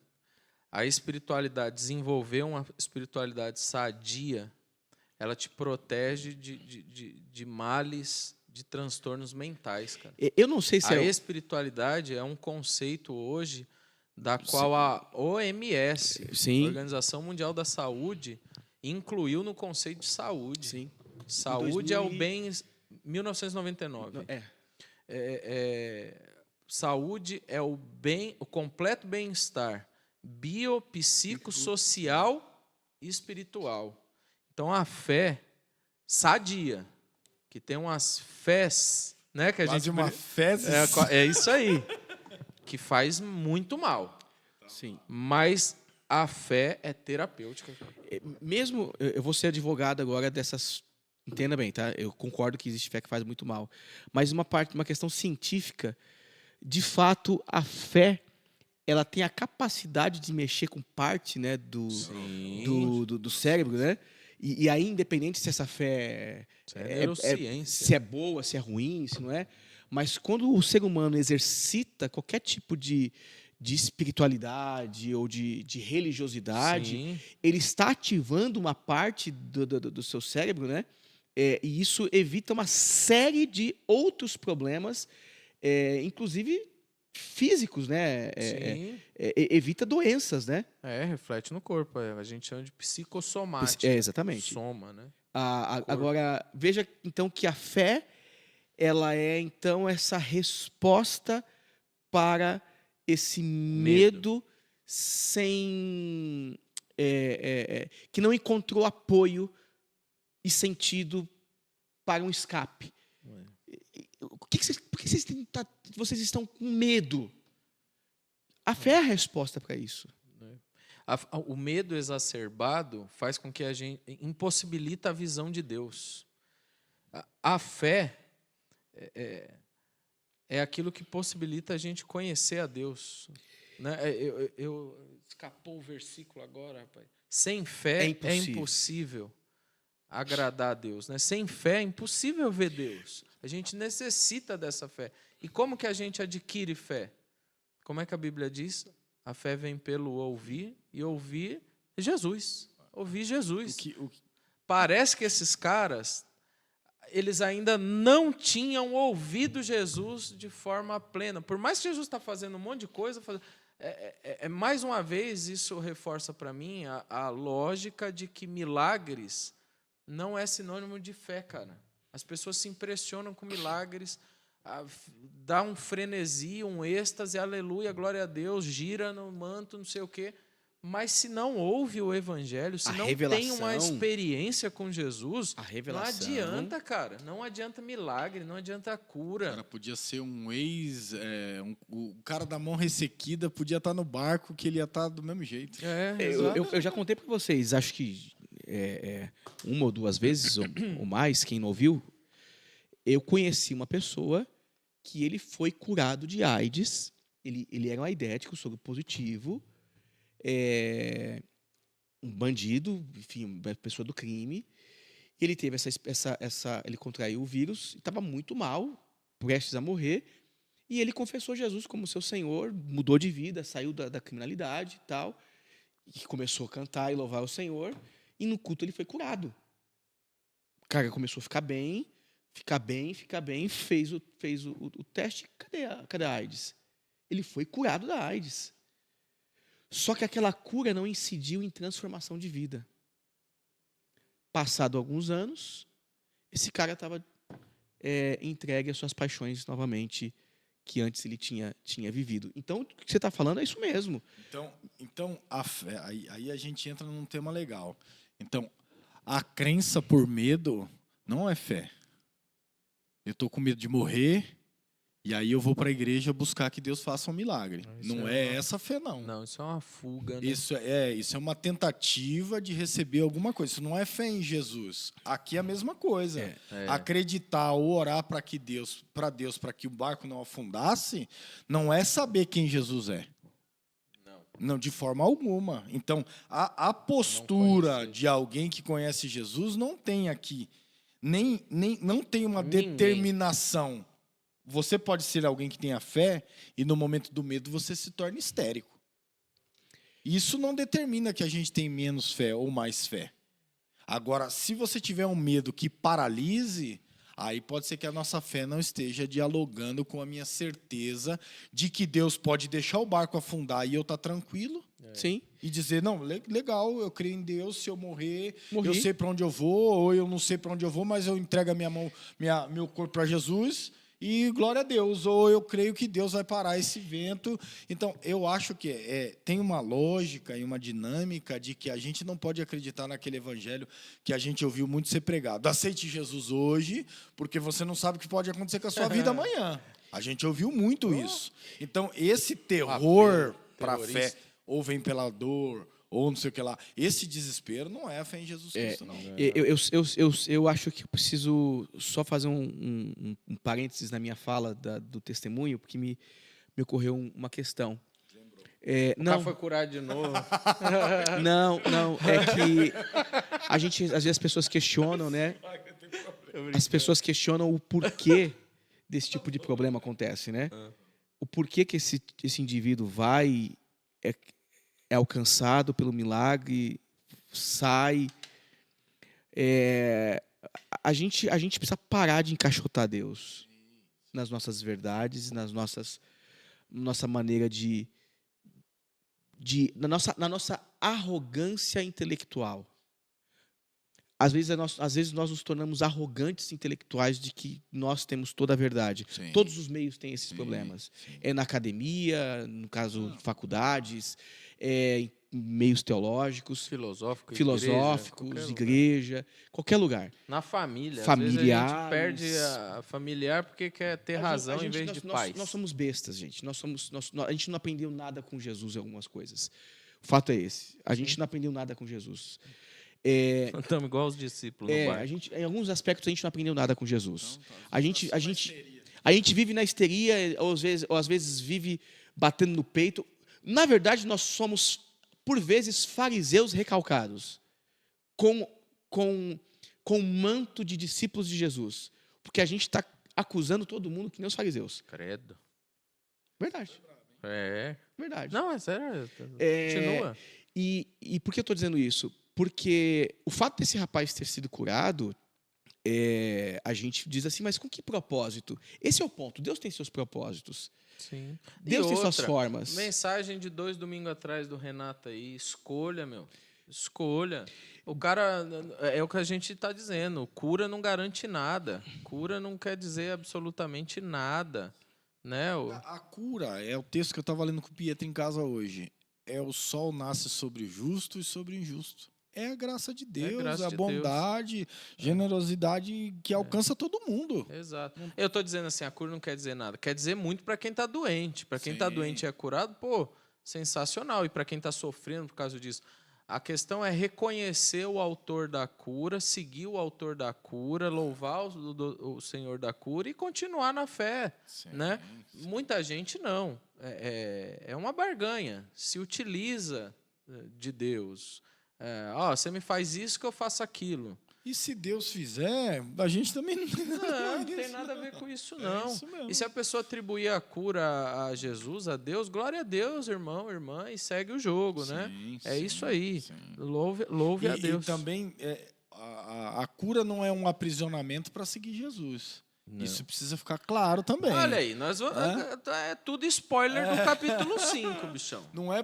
A espiritualidade, desenvolver uma espiritualidade sadia, ela te protege de males, de transtornos mentais, cara. Eu não sei se A espiritualidade é um conceito hoje da qual a OMS, Sim. Organização Mundial da Saúde, incluiu no conceito de saúde. Sim. Saúde é o bem... 1999. Saúde é o completo bem-estar biopsicossocial e espiritual. Então, a fé sadia, que tem umas fés, né? Que a Quase gente uma fezes. é isso aí, que faz muito mal. Sim. Mas a fé é terapêutica. Mesmo, eu vou ser advogado agora dessas... Entenda bem, tá? Eu concordo que existe fé que faz muito mal. Mas uma questão científica, de fato, a fé, ela tem a capacidade de mexer com parte, né, do cérebro, né? E aí, independente se essa fé se é boa, se é ruim, se não é, mas quando o ser humano exercita qualquer tipo de espiritualidade ou de religiosidade, Sim. ele está ativando uma parte do seu cérebro, né? E isso evita uma série de outros problemas, inclusive físicos, né? Evita doenças, né? Reflete no corpo. A gente chama de psicossomática. Exatamente. Soma, né? Agora, veja então que a fé, ela é então essa resposta para esse medo sem que não encontrou apoio e sentido para um escape. Por que vocês estão com medo? A fé é a resposta para isso. O medo exacerbado faz com que a gente impossibilita a visão de Deus. A fé é aquilo que possibilita a gente conhecer a Deus. Né? Escapou o versículo agora, rapaz. Sem fé é impossível agradar a Deus. Né? Sem fé é impossível ver Deus. A gente necessita dessa fé. E como que a gente adquire fé? Como é que a Bíblia diz? A fé vem pelo ouvir, e ouvir Jesus. Ouvir Jesus. Parece que esses caras, eles ainda não tinham ouvido Jesus de forma plena. Por mais que Jesus está fazendo um monte de coisa, mais uma vez, isso reforça para mim a lógica de que milagres não é sinônimo de fé, cara. As pessoas se impressionam com milagres, dá um frenesi, um êxtase, aleluia, glória a Deus, gira no manto, não sei o quê. Mas se não ouve o evangelho, se não tem uma experiência com Jesus, não adianta, cara. Não adianta milagre, não adianta cura. Cara, podia ser o cara da mão ressequida podia estar no barco que ele ia estar do mesmo jeito. Eu já contei para vocês, acho que uma ou duas vezes ou mais, quem não ouviu, eu conheci uma pessoa que ele foi curado de AIDS, ele era um aidético, soro positivo, um bandido, enfim, uma pessoa do crime. Ele teve ele contraiu o vírus, estava muito mal, prestes a morrer, e ele confessou Jesus como seu Senhor, mudou de vida, saiu da criminalidade e tal, e começou a cantar e louvar o Senhor, e no culto ele foi curado. O cara começou a ficar bem, fez o teste, cadê a AIDS? Ele foi curado da AIDS. Só que aquela cura não incidiu em transformação de vida. Passado alguns anos, esse cara estava entregue às suas paixões novamente, que antes ele tinha vivido. Então, o que você está falando é isso mesmo. Então a fé, aí a gente entra num tema legal. Então, a crença por medo não é fé. Eu estou com medo de morrer, e aí eu vou para a igreja buscar que Deus faça um milagre. Não é essa fé, não. Não, isso é uma fuga. Né? Isso é uma tentativa de receber alguma coisa. Isso não é fé em Jesus. Aqui é a mesma coisa. Acreditar ou orar para Deus, para que o barco não afundasse, não é saber quem Jesus é. Não, de forma alguma. Então, a postura de alguém que conhece Jesus não tem aqui, não tem uma determinação. Você pode ser alguém que tenha fé e no momento do medo você se torna histérico. Isso não determina que a gente tem menos fé ou mais fé. Agora, se você tiver um medo que paralise, aí pode ser que a nossa fé não esteja dialogando com a minha certeza de que Deus pode deixar o barco afundar e eu estar tranquilo. Sim. E dizer, não, legal, eu creio em Deus, se eu morri. Eu sei para onde eu vou, ou eu não sei para onde eu vou, mas eu entrego a minha mão, meu corpo para Jesus e glória a Deus. Ou eu creio que Deus vai parar esse vento. Então, eu acho que tem uma lógica e uma dinâmica de que a gente não pode acreditar naquele evangelho que a gente ouviu muito ser pregado. Aceite Jesus hoje, porque você não sabe o que pode acontecer com a sua vida amanhã. A gente ouviu muito isso. Então, esse terror para a fé, ou vem pela dor, ou não sei o que lá, esse desespero não é a fé em Jesus Cristo, não. Eu acho que eu preciso só fazer um parênteses na minha fala do testemunho, porque me ocorreu uma questão. O cara foi curado de novo. Não, é que às vezes as pessoas questionam, né? As pessoas questionam o porquê desse tipo de problema acontece, né? O porquê que esse indivíduo vai, é alcançado pelo milagre, sai. A gente precisa parar de encaixotar Deus nas nossas verdades, nossa maneira na nossa arrogância intelectual. às vezes nós nos tornamos arrogantes intelectuais de que nós temos toda a verdade. Sim. Todos os meios têm esses Sim, problemas. sim. É na academia, no caso, faculdades, em meios teológicos, filosóficos, igreja, qualquer lugar. Na família. Familiares. Às vezes a gente perde a familiar porque quer ter razão em vez de paz. Nós somos bestas, gente. A gente não aprendeu nada com Jesus em algumas coisas. O fato é esse. A gente não aprendeu nada com Jesus. Estamos igual os discípulos no barco. Em alguns aspectos a gente não aprendeu nada com Jesus. A gente vive na histeria, ou às vezes vive batendo no peito. Na verdade, nós somos, por vezes, fariseus recalcados, com manto de discípulos de Jesus. Porque a gente está acusando todo mundo que nem os fariseus. Credo. Verdade. Verdade. Não, é sério. Continua. E por que eu estou dizendo isso? Porque o fato desse rapaz ter sido curado, a gente diz assim, mas com que propósito? Esse é o ponto. Deus tem seus propósitos. Sim. Deus tem suas formas. Mensagem de 2 domingos atrás do Renato aí. Escolha, meu. Escolha. O cara, é o que a gente está dizendo. Cura não garante nada. Cura não quer dizer absolutamente nada. Né? A cura é o texto que eu estava lendo com o Pietro em casa hoje. O sol nasce sobre o justo e sobre o injusto. É a graça de Deus, a bondade, generosidade que alcança todo mundo. Exato. Eu estou dizendo assim, a cura não quer dizer nada. Quer dizer muito para quem está doente. Para quem está doente e é curado, sensacional. E para quem está sofrendo por causa disso. A questão é reconhecer o autor da cura, seguir o autor da cura, louvar o Senhor da cura e continuar na fé. Né? Muita gente não. É uma barganha. Se utiliza de Deus. Você me faz isso que eu faço aquilo. E se Deus fizer, a gente também não tem nada tem nada a ver com isso, não. E se a pessoa atribuir a cura a Jesus, a Deus, glória a Deus, irmão, irmã, e segue o jogo, né? Isso aí. Louve a Deus. E também a cura não é um aprisionamento para seguir Jesus. Não. Isso precisa ficar claro também. Olha aí, é tudo spoiler do capítulo 5, bichão. Não é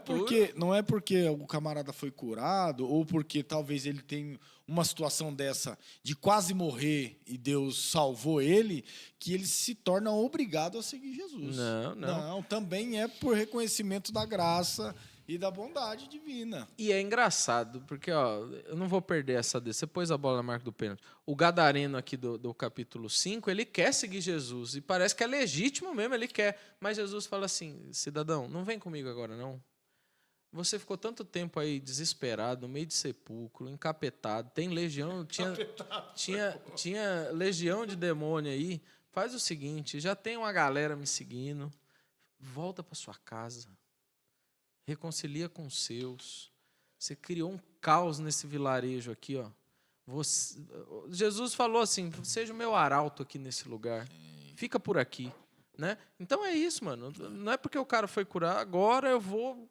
porque o camarada foi curado ou porque talvez ele tem uma situação dessa de quase morrer e Deus salvou ele, que ele se torna obrigado a seguir Jesus. Não, também é por reconhecimento da graça e da bondade divina. E é engraçado, porque eu não vou perder essa desse. Você pôs a bola na marca do pênalti. O gadareno aqui do capítulo 5, ele quer seguir Jesus. E parece que é legítimo mesmo, ele quer. Mas Jesus fala assim, cidadão, não vem comigo agora, não. Você ficou tanto tempo aí desesperado, no meio de sepulcro, encapetado. Tem legião, tinha legião de demônio aí. Faz o seguinte, já tem uma galera me seguindo. Volta para sua casa. Reconcilia com os seus. Você criou um caos nesse vilarejo aqui, ó. Jesus falou assim: seja o meu arauto aqui nesse lugar. Fica por aqui, né? Então é isso, mano. Não é porque o cara foi curar, agora eu vou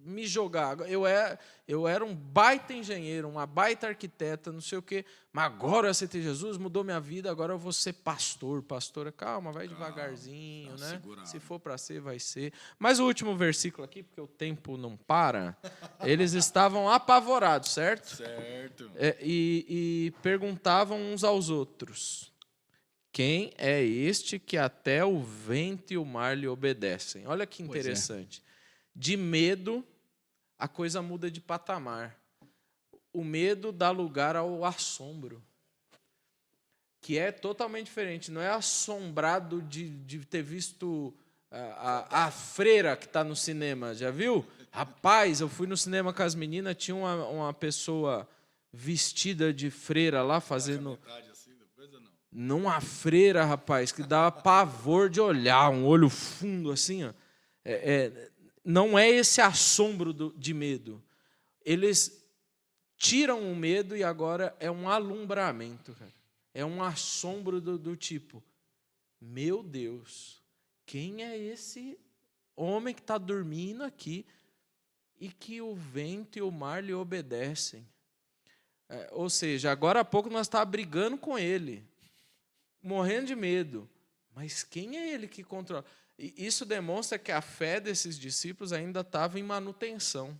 me jogar. Eu era um baita engenheiro, uma baita arquiteta, não sei o quê, mas agora eu aceitei Jesus, mudou minha vida, agora eu vou ser pastor. Pastora, calma, vai devagarzinho, né? Segurado. Se for para ser, vai ser. Mas o último versículo aqui, porque o tempo não para, eles estavam apavorados, certo? Certo. E perguntavam uns aos outros: quem é este que até o vento e o mar lhe obedecem? Olha que interessante. De medo, a coisa muda de patamar. O medo dá lugar ao assombro, que é totalmente diferente. Não é assombrado de ter visto a freira que está no cinema. Já viu? Rapaz, eu fui no cinema com as meninas, tinha uma pessoa vestida de freira lá fazendo... Numa freira, rapaz, que dava pavor de olhar, um olho fundo assim, ó. Não é esse assombro de medo. Eles tiram o medo e agora é um alumbramento, cara. É um assombro do tipo, meu Deus, quem é esse homem que está dormindo aqui e que o vento e o mar lhe obedecem? Ou seja, agora há pouco nós estávamos brigando com ele, morrendo de medo. Mas quem é ele que controla? E isso demonstra que a fé desses discípulos ainda estava em manutenção.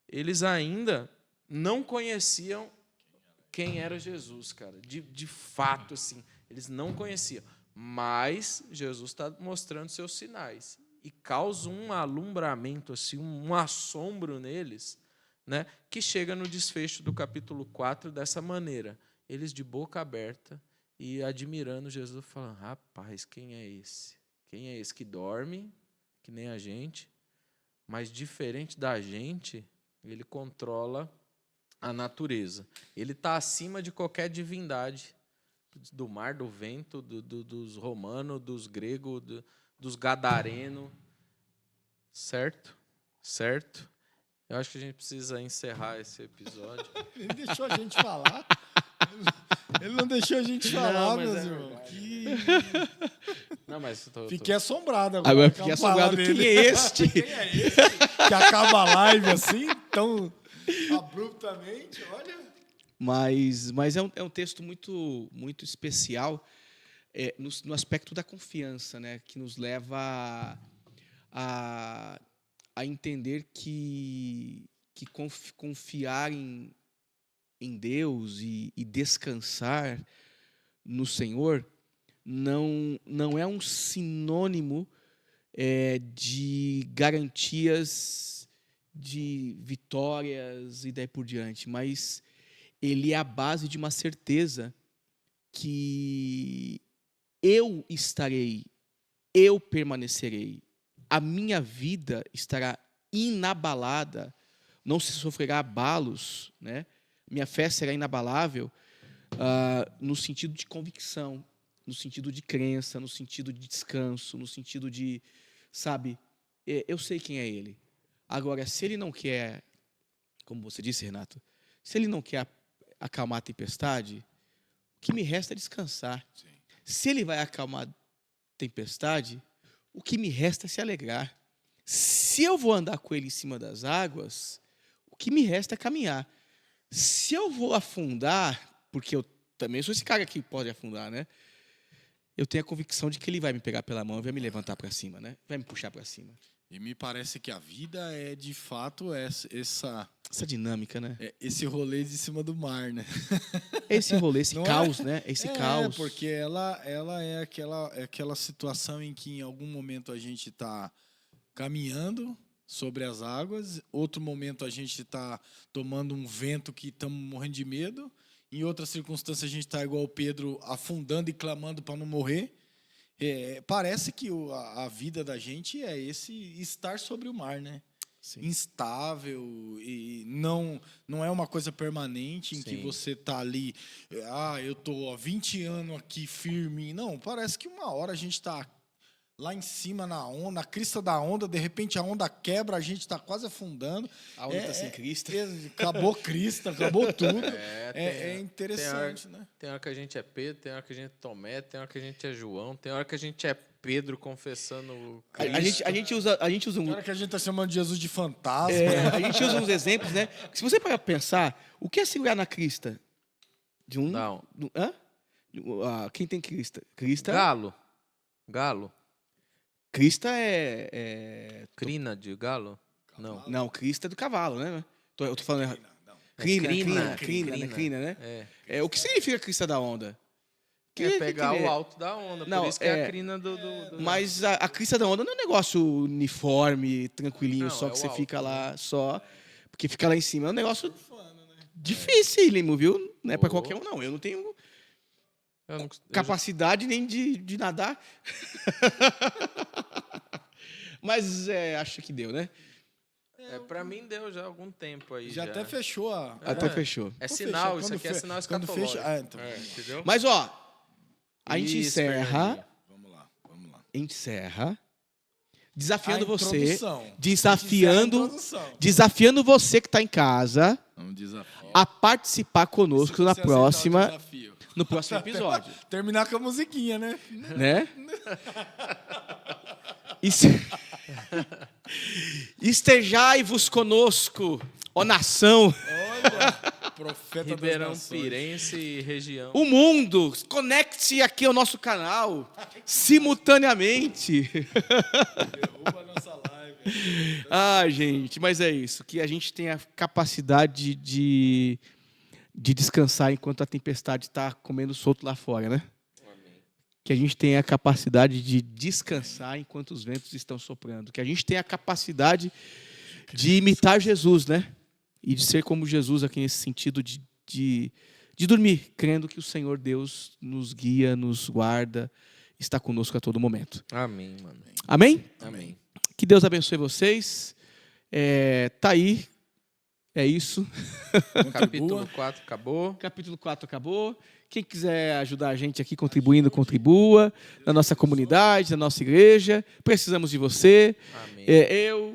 Eles ainda não conheciam quem era Jesus, cara. De fato, assim, eles não conheciam. Mas Jesus está mostrando seus sinais. E causa um alumbramento, assim, um assombro neles, né, que chega no desfecho do capítulo 4 dessa maneira. Eles de boca aberta e admirando Jesus, falando, rapaz, quem é esse? Quem é esse que dorme, que nem a gente, mas diferente da gente, ele controla a natureza. Ele está acima de qualquer divindade, do mar, do vento, dos romanos, dos gregos, dos gadarenos. Certo? Certo? Eu acho que a gente precisa encerrar esse episódio. Ele deixou a gente falar. Ele não deixou a gente falar, mas meus é irmãos. Não, mas Fiquei assombrado Agora com fiquei a fala assombrado. dele. Quem é este? Quem é esse que acaba a live assim, tão abruptamente? Olha. Mas é um texto muito especial no aspecto da confiança, né? Que nos leva a entender que confiar em Deus e descansar no Senhor não é um sinônimo de garantias de vitórias e daí por diante, mas ele é a base de uma certeza que eu estarei, eu permanecerei, a minha vida estará inabalada, não se sofrerá abalos, né? Minha fé será inabalável no sentido de convicção, no sentido de crença, no sentido de descanso, no sentido de, sabe, eu sei quem é Ele. Agora, se Ele não quer, como você disse, Renato, se Ele não quer acalmar a tempestade, o que me resta é descansar. Sim. Se Ele vai acalmar a tempestade, o que me resta é se alegrar. Se eu vou andar com Ele em cima das águas, o que me resta é caminhar. Se eu vou afundar, porque eu também sou esse cara que pode afundar, né? Eu tenho a convicção de que Ele vai me pegar pela mão e vai me levantar para cima, né? Vai me puxar para cima. E me parece que a vida é, de fato, essa dinâmica, né? Esse rolê de cima do mar, né? Esse rolê, esse não caos, né? Esse caos. Porque ela é aquela situação em que em algum momento a gente está caminhando sobre as águas, outro momento a gente está tomando um vento que estamos morrendo de medo, em outra circunstância a gente está igual o Pedro, afundando e clamando para não morrer. Parece que a vida da gente é esse estar sobre o mar, né? Sim. Instável e não é uma coisa permanente em Sim. que você tá ali, eu tô há 20 anos aqui firme. Não, parece que uma hora a gente tá lá em cima na onda, na crista da onda, de repente a onda quebra, a gente tá quase afundando. A onda tá sem crista. Acabou crista, acabou tudo. É interessante, né? Tem hora que a gente é Pedro, tem hora que a gente é Tomé, tem hora que a gente é João, tem hora que a gente é Pedro confessando Cristo. A gente usa tem hora que a gente tá chamando Jesus de fantasma. A gente usa uns exemplos, né? Se você parar pra pensar, o que é segurar na crista? Não. Quem tem crista? Crista? Galo. Crista é... Crina de galo? Cavalo. Não, crista é do cavalo, né? Eu tô falando errado. Crina, né? O que significa crista da onda? É pegar o alto da onda, por isso que é a crina do... Mas a crista da onda não é um negócio uniforme, tranquilinho, não, só que você alto, fica lá, né? só... Porque fica lá em cima é um negócio dificílimo, viu? Não é pra qualquer um, não. Eu não tenho... capacidade nem de nadar. Mas acho que deu, né? Pra mim deu já há algum tempo aí. Já até fechou Até fechou. É sinal, isso aqui é sinal escatológico. Então. Entendeu? Mas, a gente encerra... Vamos lá. Encerra... Desafiando desafiando você que está em casa a participar conosco no próximo episódio. Terminar com a musiquinha, né? Estejai-vos conosco, ó nação. Olha, profeta Ribeirão Pirense e região. O mundo, conecte-se aqui ao nosso canal, simultaneamente. Derruba a nossa live. Gente, mas é isso. Que a gente tenha capacidade de de descansar enquanto a tempestade está comendo solto lá fora, né? Que a gente tenha a capacidade de descansar enquanto os ventos estão soprando. Que a gente tenha a capacidade de imitar Jesus, né? E de ser como Jesus aqui nesse sentido de dormir, crendo que o Senhor Deus nos guia, nos guarda, está conosco a todo momento. Amém, mano. Amém? Amém. Que Deus abençoe vocês. Tá aí. É isso. Capítulo 4 acabou. Capítulo 4 acabou. Quem quiser ajudar a gente aqui contribuindo, contribua. Na nossa comunidade, na nossa igreja. Precisamos de você. Amém.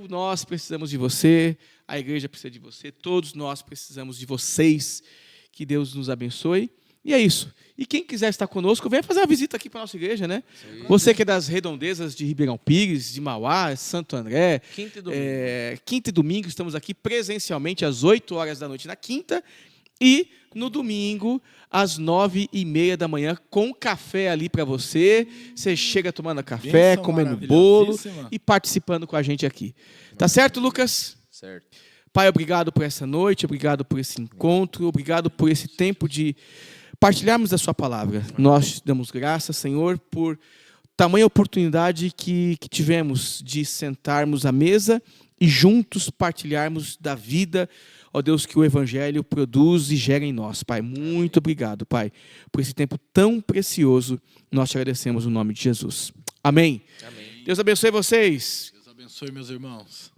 Nós precisamos de você. A igreja precisa de você. Todos nós precisamos de vocês. Que Deus nos abençoe. E é isso. E quem quiser estar conosco, venha fazer uma visita aqui para a nossa igreja, né? Sim. Você que é das redondezas de Ribeirão Pires, de Mauá, Santo André. Quinta e domingo. Quinta e domingo, estamos aqui presencialmente às 8 horas da noite na quinta. E no domingo, às 9h30 da manhã, com café ali para você. Você chega tomando café, Bênção comendo bolo maravilhosíssima. e participando com a gente aqui. Tá certo, Lucas? Certo. Pai, obrigado por essa noite, obrigado por esse encontro, obrigado por esse tempo de partilharmos a sua palavra. Nós te damos graças, Senhor, por tamanha oportunidade que tivemos de sentarmos à mesa e juntos partilharmos da vida, ó Deus, que o Evangelho produz e gera em nós, Pai. Muito obrigado, Pai, por esse tempo tão precioso. Nós te agradecemos no nome de Jesus. Amém. Amém. Deus abençoe vocês. Deus abençoe, meus irmãos.